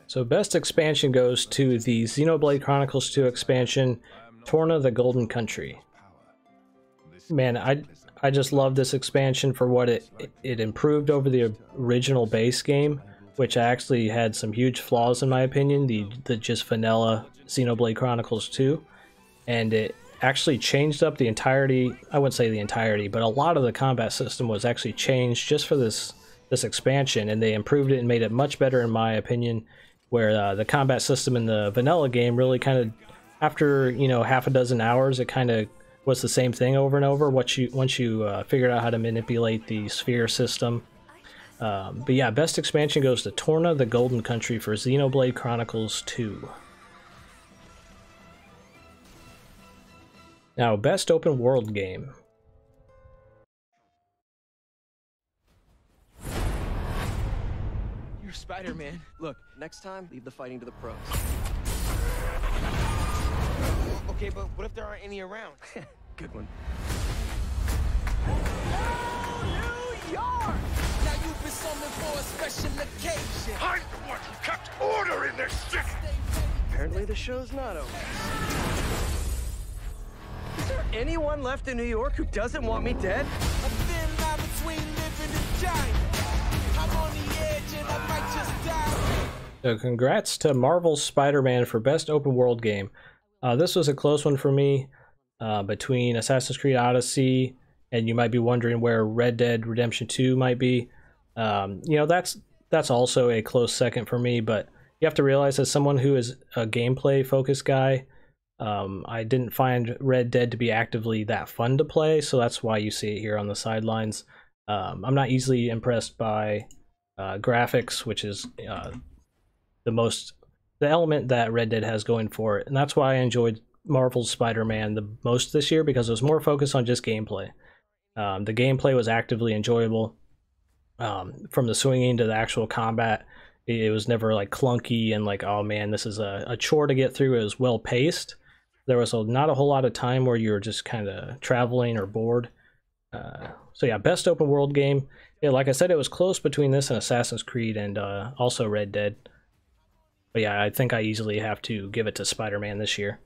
So best expansion goes to the Xenoblade Chronicles 2 expansion, Torna the Golden Country. Man, I just love this expansion for what it improved over the original base game, which actually had some huge flaws in my opinion, the just vanilla Xenoblade Chronicles 2, and it actually changed up the entirety, I wouldn't say the entirety, but a lot of the combat system was actually changed just for this expansion, and they improved it and made it much better in my opinion, where the combat system in the vanilla game really kind of, after, you know, half a dozen hours, it kind of was the same thing over and over once you figured out how to manipulate the sphere system. But yeah, best expansion goes to Torna, the Golden Country for Xenoblade Chronicles 2. Now, best open world game. You're Spider-Man. Look, next time, leave the fighting to the pros. Okay, but what if there aren't any around? Good one. New York! Now you've been summoned for a special occasion. I'm the one who kept order in this city! Apparently the show's not over. Is there anyone left in New York who doesn't want me dead? A thin line between living and dying. I'm on the edge and I might just die. So congrats to Marvel's Spider-Man for best open world game. This was a close one for me between Assassin's Creed Odyssey, and you might be wondering where Red Dead Redemption 2 might be. You know, that's also a close second for me, but you have to realize, as someone who is a gameplay focused guy, I didn't find Red Dead to be actively that fun to play, so that's why you see it here on the sidelines. I'm not easily impressed by graphics, which is the element that Red Dead has going for it, and that's why I enjoyed Marvel's Spider-Man the most this year, because it was more focused on just gameplay. The gameplay was actively enjoyable. From the swinging to the actual combat, it was never like clunky and like, oh man, this is a chore to get through. It was well paced. There was not a whole lot of time where you were just kind of traveling or bored. So yeah, best open world game. Yeah, like I said, it was close between this and Assassin's Creed and also Red Dead. But yeah, I think I easily have to give it to Spider-Man this year.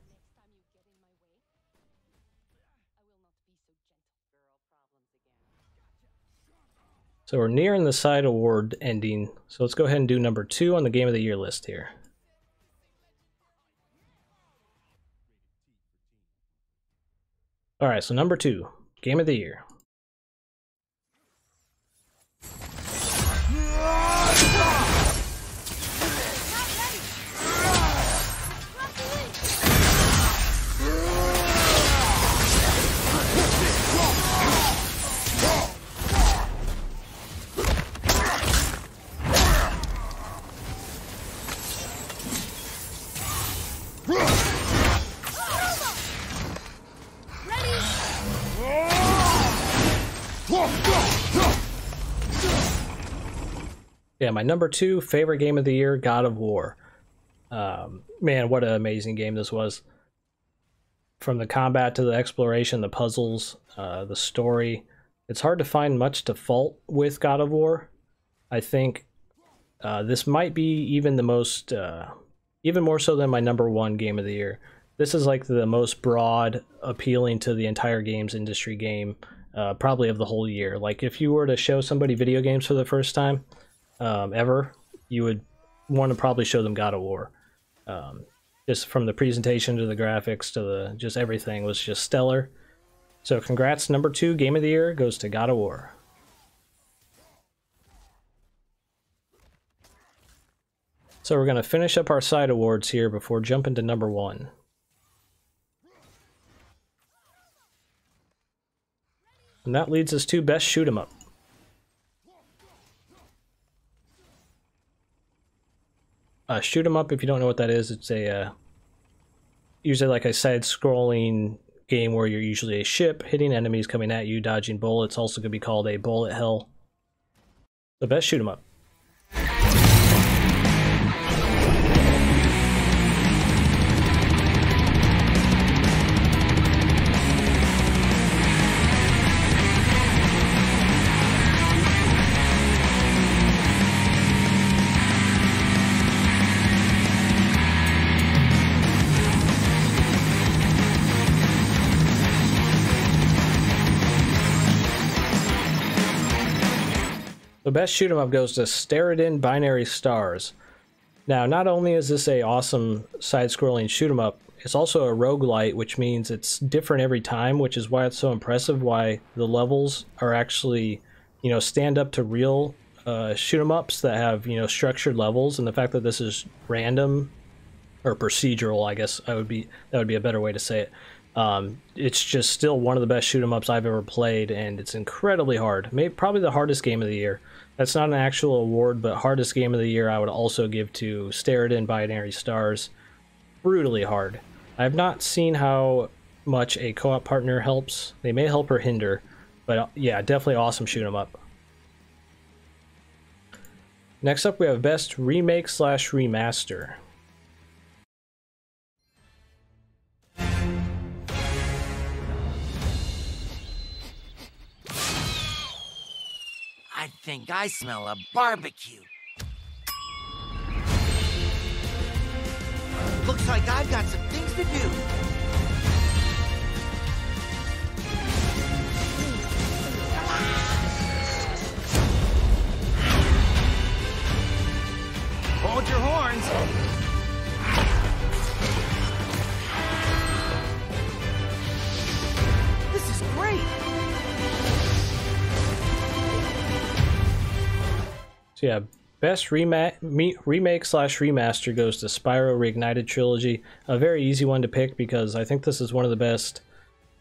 So we're nearing the side award ending, so let's go ahead and do number 2 on the Game of the Year list here. Alright, so number 2, Game of the Year. Yeah, my number 2 favorite game of the year, God of War. Man, what an amazing game this was. From the combat to the exploration, the puzzles, the story. It's hard to find much to fault with God of War. I think this might be even the most, even more so than my number 1 game of the year. This is like the most broad, appealing to the entire games industry game, probably of the whole year. Like if you were to show somebody video games for the first time, ever, you would want to probably show them God of War. Just from the presentation to the graphics to the just everything was just stellar. So congrats, number 2 game of the year goes to God of War. So we're going to finish up our side awards here before jumping to number 1. And that leads us to best shoot 'em up. Shoot 'em up, if you don't know what that is, it's a usually like a side-scrolling game where you're usually a ship, hitting enemies coming at you, dodging bullets. Also could be called a bullet hell. The best shoot 'em up. The best shoot 'em up goes to Steridin Binary Stars. Now, not only is this a awesome side-scrolling shoot 'em up, It's also a roguelite, which means it's different every time, which is why it's so impressive, why the levels are actually, you know, stand up to real shoot 'em ups that have, you know, structured levels, and the fact that this is random or procedural, I guess that would be a better way to say it. It's just still one of the best shoot 'em ups I've ever played, and it's incredibly hard. Maybe probably the hardest game of the year. That's not an actual award, but hardest game of the year I would also give to Stare It In Binary Stars. Brutally hard. I have not seen how much a co-op partner helps. They may help or hinder, but yeah, definitely awesome shoot 'em up. Next up, we have Best Remake / Remaster. I think I smell a barbecue. Looks like I've got some things to do. Hold your horns. This is great. So yeah, Best Remake / Remaster goes to Spyro Reignited Trilogy. A very easy one to pick because I think this is one of the best.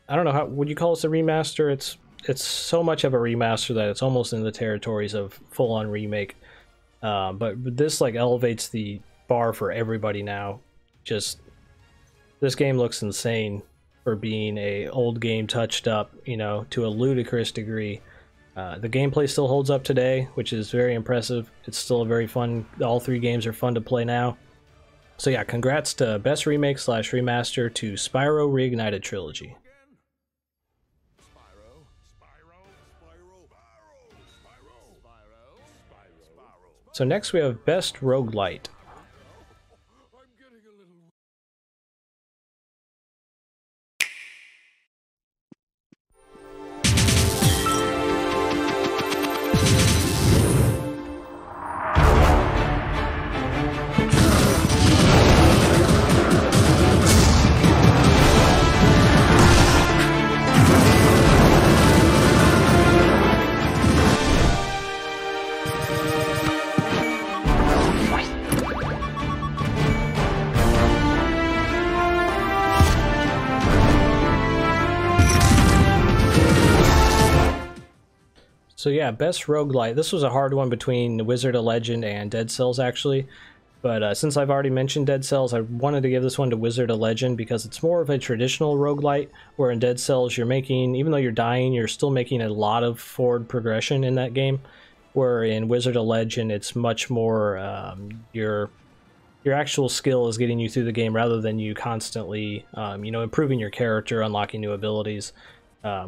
I don't know, how would you call this a remaster? It's so much of a remaster that it's almost in the territories of full-on remake. But this like elevates the bar for everybody now. Just this game looks insane for being a old game touched up, you know, to a ludicrous degree. The gameplay still holds up today, which is very impressive. It's still a very fun, all three games are fun to play now. So yeah, congrats to Best Remake / Remaster to Spyro Reignited Trilogy. So next we have Best Roguelite. So yeah, Best Roguelite. This was a hard one between Wizard of Legend and Dead Cells, actually. But since I've already mentioned Dead Cells, I wanted to give this one to Wizard of Legend because it's more of a traditional roguelite, where in Dead Cells you're making, even though you're dying, you're still making a lot of forward progression in that game. Where in Wizard of Legend, it's much more, your actual skill is getting you through the game rather than you constantly, you know, improving your character, unlocking new abilities.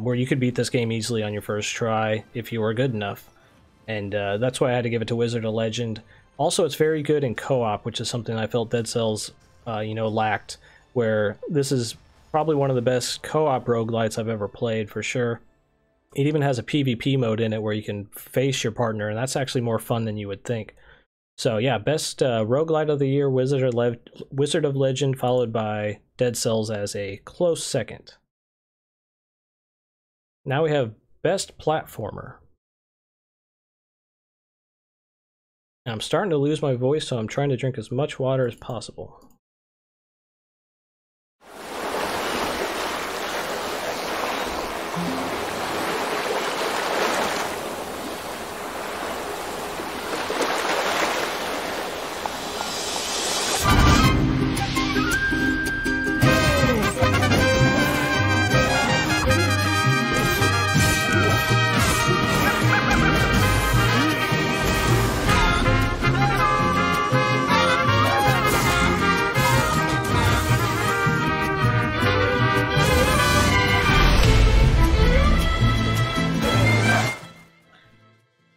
Where you could beat this game easily on your first try if you were good enough. And that's why I had to give it to Wizard of Legend. Also, it's very good in co-op, which is something I felt Dead Cells, you know, lacked. Where this is probably one of the best co-op roguelites I've ever played, for sure. It even has a PvP mode in it where you can face your partner, and that's actually more fun than you would think. So yeah, Best Roguelite of the Year, Wizard of Legend, followed by Dead Cells as a close second. Now we have Best Platformer. And I'm starting to lose my voice, so I'm trying to drink as much water as possible.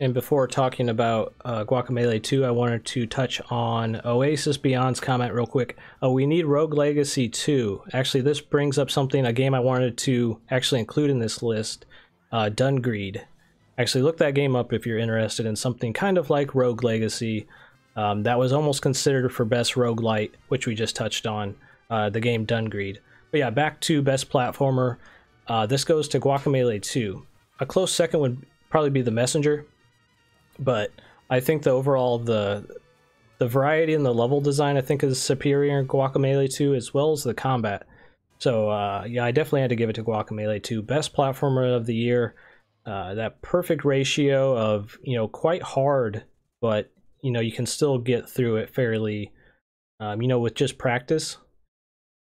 And before talking about Guacamelee 2, I wanted to touch on Oasis Beyond's comment real quick. We need Rogue Legacy 2. Actually, this brings up something, a game I wanted to actually include in this list, Dungreed. Actually, look that game up if you're interested in something kind of like Rogue Legacy. That was almost considered for Best Roguelite, which we just touched on. the game Dungreed. But yeah, back to best platformer. This goes to Guacamelee 2. A close second would probably be The Messenger, but I think the overall the variety in the level design I think is superior in Guacamelee 2, as well as the combat. So yeah, I definitely had to give it to Guacamelee 2. Best platformer of the year. That perfect ratio of, you know, quite hard, but you know, you can still get through it fairly, you know, with just practice.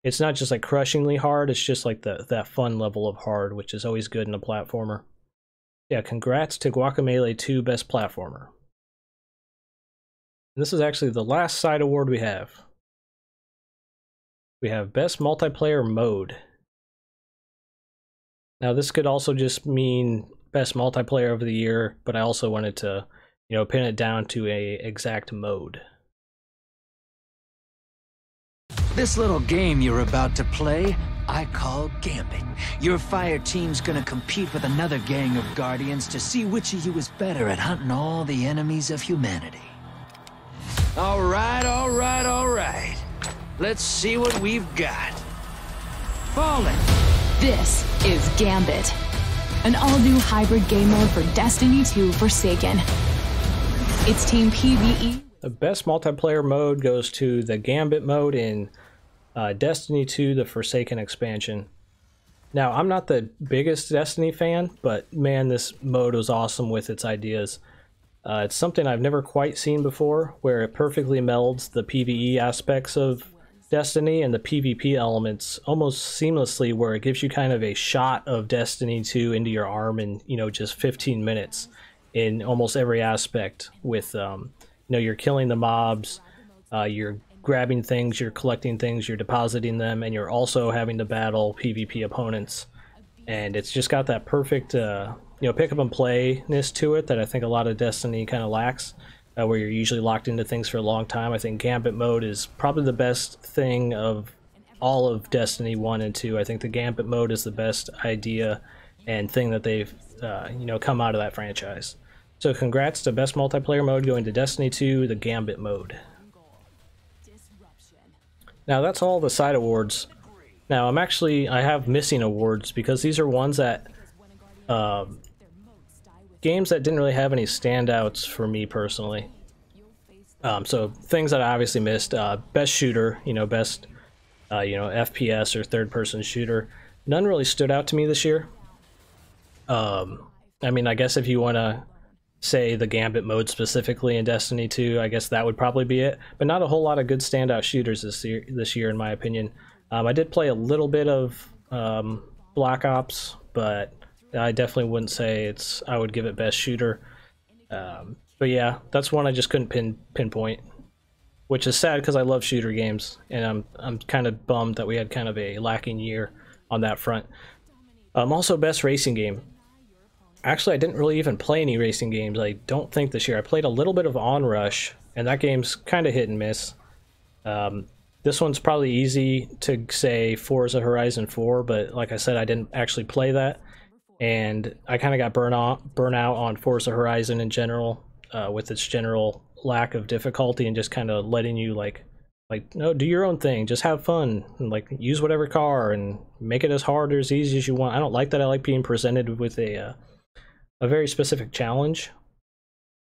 It's not just like crushingly hard, it's just like that fun level of hard, which is always good in a platformer. Yeah, congrats to Guacamelee 2 Best Platformer. And this is actually the last side award we have. We have Best Multiplayer Mode. Now this could also just mean Best Multiplayer of the Year, but I also wanted to, you know, pin it down to a exact mode. This little game you're about to play, I call Gambit. Your fire team's gonna compete with another gang of Guardians to see which of you is better at hunting all the enemies of humanity. All right, all right, all right. Let's see what we've got. Fallen. This is Gambit, an all-new hybrid game mode for Destiny 2 Forsaken. It's Team PvE. The best multiplayer mode goes to the Gambit mode in Destiny 2, the Forsaken expansion. Now, I'm not the biggest Destiny fan, but man, this mode was awesome with its ideas. It's something I've never quite seen before, where it perfectly melds the PvE aspects of Destiny and the PvP elements almost seamlessly, where it gives you kind of a shot of Destiny 2 into your arm in, you know, just 15 minutes in almost every aspect with, you know, you're killing the mobs, you're grabbing things, you're collecting things, you're depositing them, and you're also having to battle PvP opponents. And it's just got that perfect, you know, pick up and play-ness to it that I think a lot of Destiny kind of lacks, where you're usually locked into things for a long time. I think Gambit mode is probably the best thing of all of Destiny 1 and 2. I think the Gambit mode is the best idea and thing that they've, you know, come out of that franchise. So congrats to best multiplayer mode going to Destiny 2, the Gambit mode. Now that's all the side awards. Now I have missing awards because these are ones that, games that didn't really have any standouts for me personally. So things that I obviously missed, best shooter, you know, best, you know, FPS or third-person shooter. None really stood out to me this year. I mean, I guess if you want to say the Gambit mode specifically in Destiny 2, I guess that would probably be it. But not a whole lot of good standout shooters this year in my opinion. I did play a little bit of Black Ops, but I definitely wouldn't say I would give it best shooter. But yeah, that's one I just couldn't pinpoint, which is sad because I love shooter games, and I'm kind of bummed that we had kind of a lacking year on that front. Also, best racing game. Actually, I didn't really even play any racing games, I don't think, this year. I played a little bit of Onrush, and that game's kind of hit and miss. This one's probably easy to say Forza Horizon 4, but like I said, I didn't actually play that. And I kind of got burnt out on Forza Horizon in general, with its general lack of difficulty and just kind of letting you like no, do your own thing, just have fun, and like use whatever car and make it as hard or as easy as you want. I don't like that. I like being presented with a very specific challenge,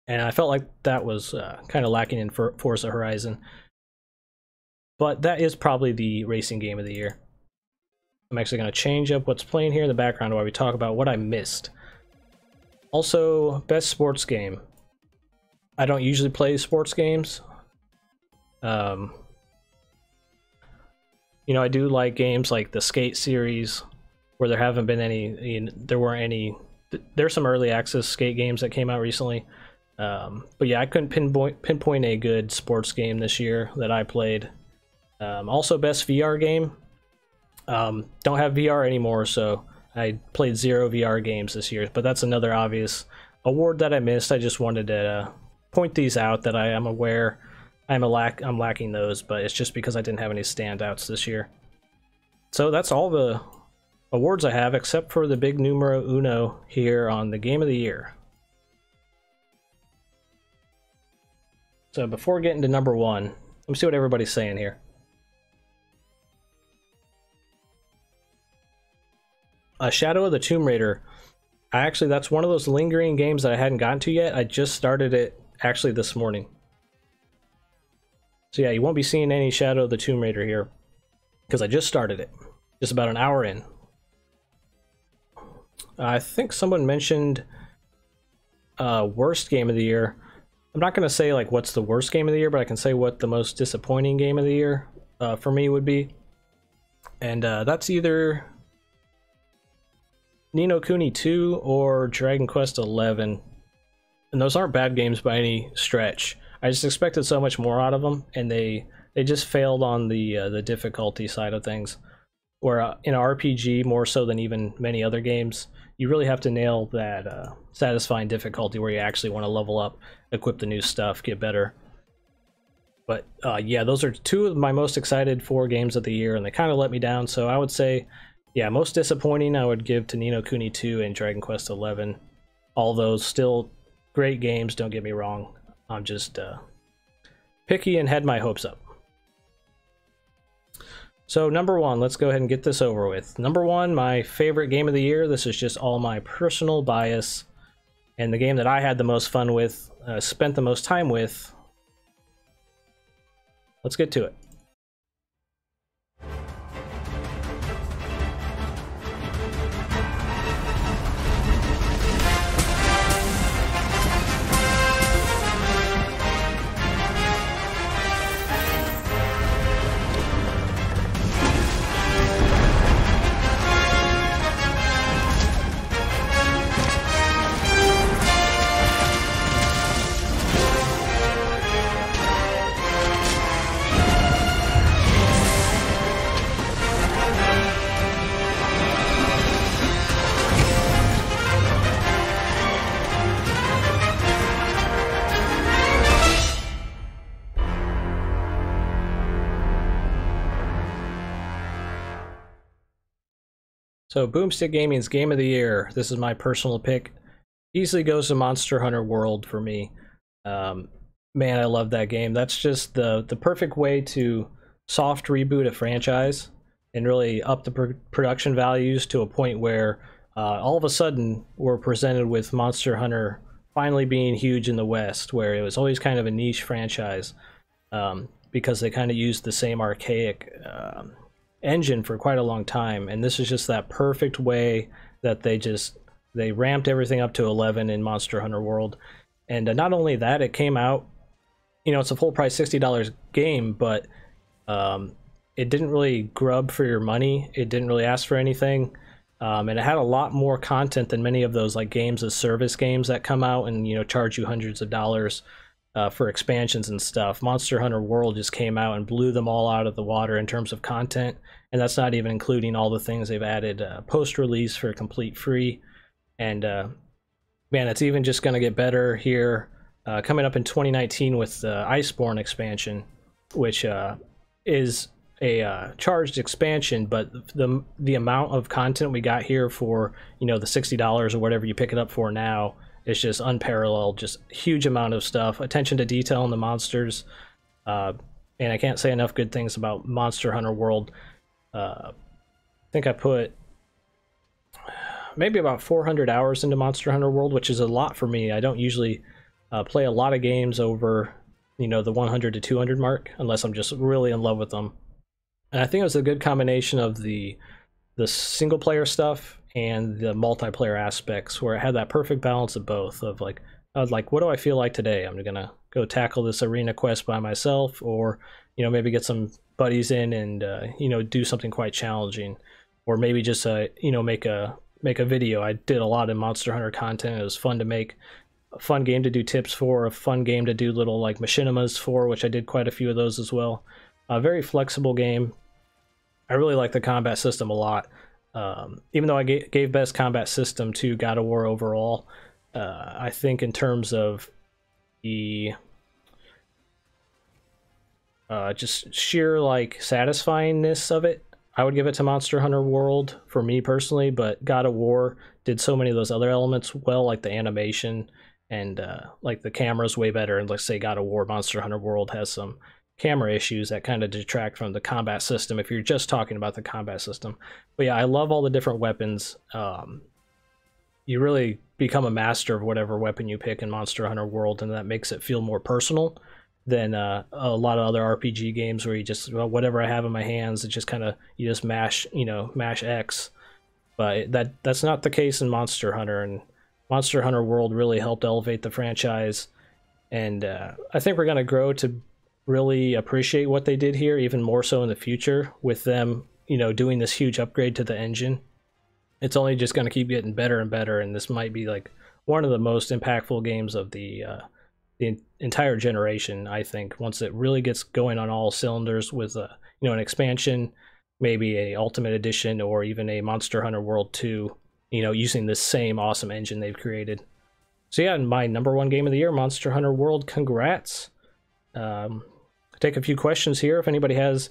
and I felt like that was kind of lacking in Forza Horizon. But that is probably the racing game of the year. I'm actually going to change up what's playing here in the background while we talk about what I missed. Also, best sports game. I don't usually play sports games. You know, I do like games like the Skate series, where there haven't been any, there's some early access Skate games that came out recently. But yeah, I couldn't pinpoint a good sports game this year that I played. Also, best VR game. Don't have VR anymore, so I played 0 VR games this year, but that's another obvious award that I missed. I just wanted to point these out that I am aware I'm lacking those, but it's just because I didn't have any standouts this year. So that's all the awards I have, except for the big numero uno here on the Game of the Year. So before getting to number 1, let me see what everybody's saying here. Shadow of the Tomb Raider. That's one of those lingering games that I hadn't gotten to yet. I just started it actually this morning. So yeah, you won't be seeing any Shadow of the Tomb Raider here because I just started it, just about an hour in. I think someone mentioned worst game of the year. I'm not going to say like what's the worst game of the year, but I can say what the most disappointing game of the year for me would be. And that's either Ni no Kuni 2 or Dragon Quest XI. And those aren't bad games by any stretch. I just expected so much more out of them, and they just failed on the difficulty side of things. Where in an RPG, more so than even many other games, you really have to nail that satisfying difficulty where you actually want to level up, equip the new stuff, get better. But yeah, those are two of my most excited for games of the year, and they kind of let me down. So I would say, yeah, most disappointing I would give to Ni no Kuni 2 and Dragon Quest XI. All those still great games, don't get me wrong. I'm just picky and had my hopes up. So number one, let's go ahead and get this over with. Number one, my favorite game of the year. This is just all my personal bias. And the game that I had the most fun with, spent the most time with. Let's get to it. So Boomstick Gaming's Game of the Year. This is my personal pick. Easily goes to Monster Hunter World for me. Man, I love that game. That's just the perfect way to soft reboot a franchise and really up the production values to a point where all of a sudden we're presented with Monster Hunter finally being huge in the West, where it was always kind of a niche franchise because they kind of used the same archaic engine for quite a long time, and this is just that perfect way that they ramped everything up to 11 in Monster Hunter World. And not only that, it came out, you know, it's a full price $60 game, but it didn't really grub for your money. It didn't really ask for anything, and it had a lot more content than many of those like games as service games that come out and, you know, charge you hundreds of dollars for expansions and stuff. Monster Hunter World just came out and blew them all out of the water in terms of content, and that's not even including all the things they've added post-release for complete free. And man, it's even just going to get better here coming up in 2019 with the Iceborne expansion, which is a charged expansion, but the amount of content we got here for, you know, the $60 or whatever you pick it up for now, it's just unparalleled. Just huge amount of stuff, attention to detail in the monsters, and I can't say enough good things about Monster Hunter World. I think I put maybe about 400 hours into Monster Hunter World, which is a lot for me. I don't usually play a lot of games over, you know, the 100 to 200 mark unless I'm just really in love with them. And I think it was a good combination of the single player stuff and the multiplayer aspects, where it had that perfect balance of both. Of like, I was like, what do I feel like today? I'm gonna go tackle this arena quest by myself, or, you know, maybe get some buddies in and you know, do something quite challenging, or maybe just you know, make a video. I did a lot of Monster Hunter content. It was fun to make, a fun game to do tips for, a fun game to do little like machinimas for, which I did quite a few of those as well. A very flexible game. I really like the combat system a lot. Even though I gave best combat system to God of War overall, I think in terms of the just sheer like satisfyingness of it, I would give it to Monster Hunter World for me personally. But God of War did so many of those other elements well, like the animation and like the camera's way better. And let's say God of War, Monster Hunter World has some camera issues that kind of detract from the combat system if you're just talking about the combat system. But yeah, I love all the different weapons. You really become a master of whatever weapon you pick in Monster Hunter World, and that makes it feel more personal than a lot of other RPG games where you just, well, whatever I have in my hands, it just kind of, you just mash, you know, mash X. But that's not the case in Monster Hunter, and Monster Hunter World really helped elevate the franchise, and I think we're going to grow to really appreciate what they did here, even more so in the future, with them, you know, doing this huge upgrade to the engine. It's only just going to keep getting better and better, and this might be like one of the most impactful games of the entire generation, I think, once it really gets going on all cylinders with you know, an expansion, maybe a Ultimate Edition, or even a Monster Hunter World 2, you know, using this same awesome engine they've created. So yeah, my #1 game of the year, Monster Hunter World. Congrats. Take a few questions here. If anybody has,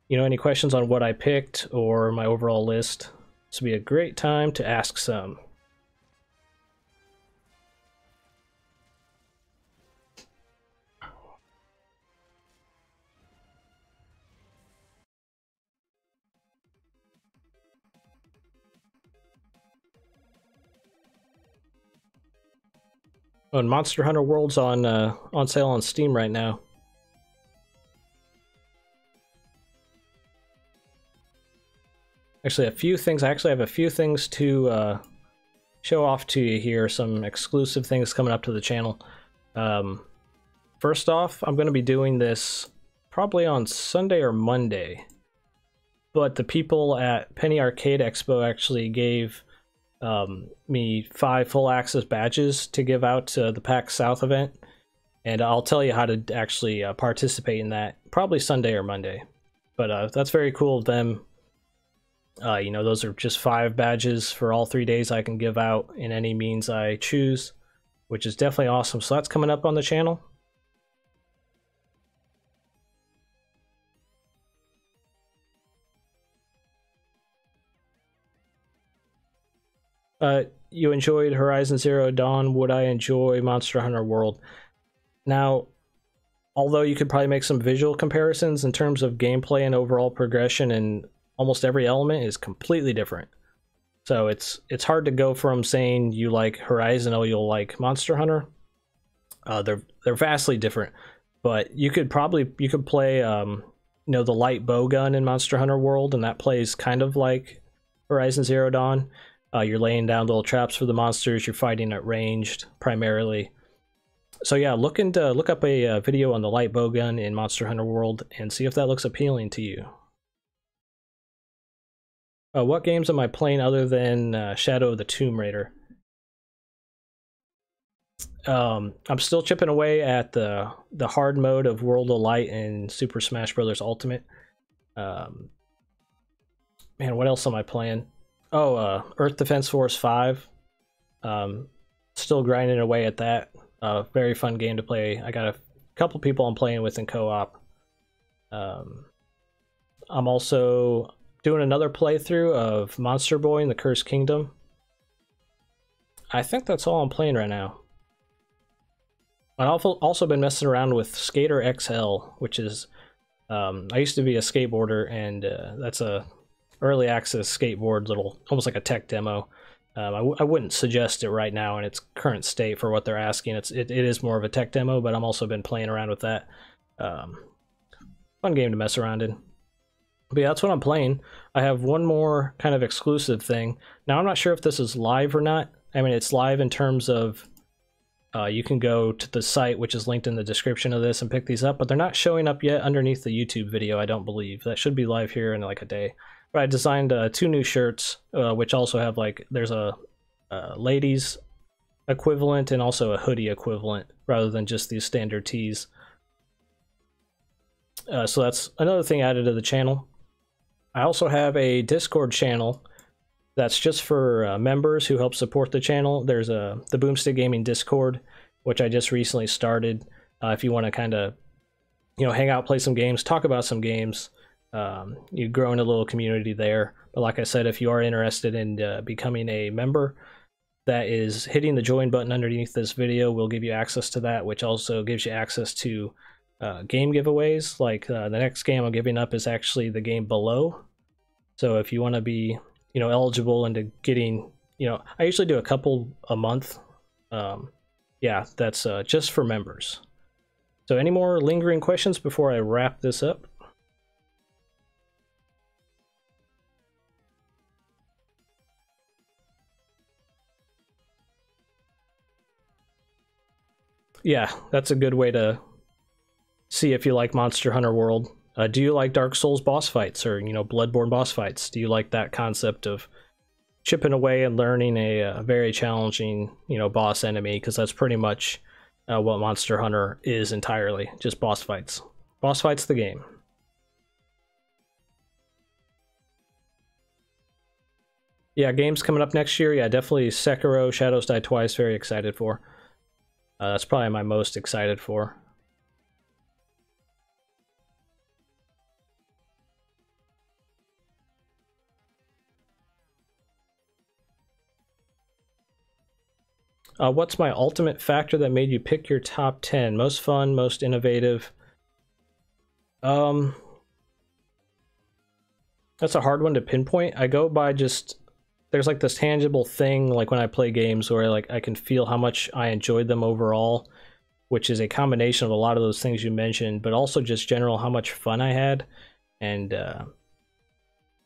you know, any questions on what I picked or my overall list, this would be a great time to ask some. Oh, and Monster Hunter World's on sale on Steam right now. Actually, a few things. I actually have a few things to show off to you here. Some exclusive things coming up to the channel. First off, I'm going to be doing this probably on Sunday or Monday. But the people at Penny Arcade Expo actually gave me 5 full access badges to give out to the PAX South event. And I'll tell you how to actually participate in that probably Sunday or Monday. But that's very cool of them. You know, those are just 5 badges for all 3 days I can give out in any means I choose, which is definitely awesome. So that's coming up on the channel. You enjoyed Horizon Zero Dawn. Would I enjoy Monster Hunter World? Now, although you could probably make some visual comparisons in terms of gameplay and overall progression, and almost every element is completely different. So it's hard to go from saying you like Horizon, oh, you'll like Monster Hunter. They're vastly different. But you could play you know, the light bow gun in Monster Hunter World, and that plays kind of like Horizon Zero Dawn. You're laying down little traps for the monsters. You're fighting at ranged primarily. So yeah, look up a video on the light bow gun in Monster Hunter World and see if that looks appealing to you. What games am I playing other than Shadow of the Tomb Raider? I'm still chipping away at the hard mode of World of Light and Super Smash Bros. Ultimate. Man, what else am I playing? Oh, Earth Defense Force 5. Still grinding away at that. Very fun game to play. I got a couple people I'm playing with in co-op. I'm also doing another playthrough of Monster Boy in the Cursed Kingdom. I think that's all I'm playing right now. I've also been messing around with Skater XL, which is... I used to be a skateboarder, and that's a early access skateboard, almost like a tech demo. I wouldn't suggest it right now in its current state for what they're asking. It is more of a tech demo, but I'm also been playing around with that. Fun game to mess around in. But yeah, that's what I'm playing. I have one more kind of exclusive thing. Now, I'm not sure if this is live or not. I mean, it's live in terms of you can go to the site, which is linked in the description of this, and pick these up, but they're not showing up yet underneath the YouTube video, I don't believe. That should be live here in like a day. But I designed 2 new shirts, which also have there's a ladies equivalent and also a hoodie equivalent, rather than just these standard tees. So that's another thing added to the channel. I also have a Discord channel that's just for members who help support the channel. There's the Boomstick Gaming Discord, which I just recently started. If you want to kind of, you know, hang out, play some games, talk about some games. You grow in a little community there. But like I said, if you are interested in becoming a member, that is hitting the join button underneath this video will give you access to that, which also gives you access to game giveaways. Like the next game I'm giving up is actually the game below. So if you want to be, eligible into getting, I usually do a couple a month. Yeah, that's just for members. So any more lingering questions before I wrap this up? Yeah, that's a good way to see if you like Monster Hunter World. Do you like Dark Souls boss fights or, Bloodborne boss fights? Do you like that concept of chipping away and learning a very challenging, boss enemy? Because that's pretty much what Monster Hunter is entirely, just boss fights. Boss fights the game. Yeah, games coming up next year. Yeah, definitely Sekiro, Shadows Die Twice, very excited for. That's probably my most excited for. What's my ultimate factor that made you pick your top 10? Most fun, most innovative. That's a hard one to pinpoint. I go by just, there's like this tangible thing, like when I play games where like I can feel how much I enjoyed them overall, which is a combination of a lot of those things you mentioned, but also just general how much fun I had, and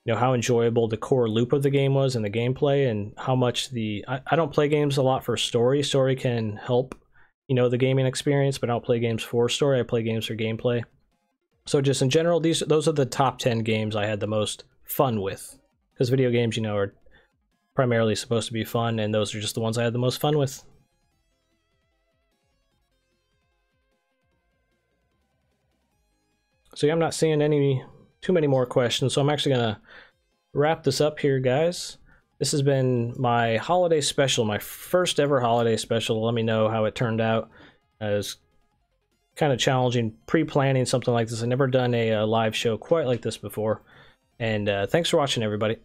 how enjoyable the core loop of the game was and the gameplay, and how much I don't play games a lot for story. Story can help, the gaming experience, but I don't play games for story. I play games for gameplay. So just in general, those are the top 10 games I had the most fun with, because video games, are primarily supposed to be fun, and those are just the ones I had the most fun with. So yeah, I'm not seeing too many more questions, so I'm actually gonna wrap this up here, guys. This has been my holiday special, my first ever holiday special. Let me know how it turned out. It was kind of challenging pre-planning something like this. I've never done a live show quite like this before. And thanks for watching, everybody.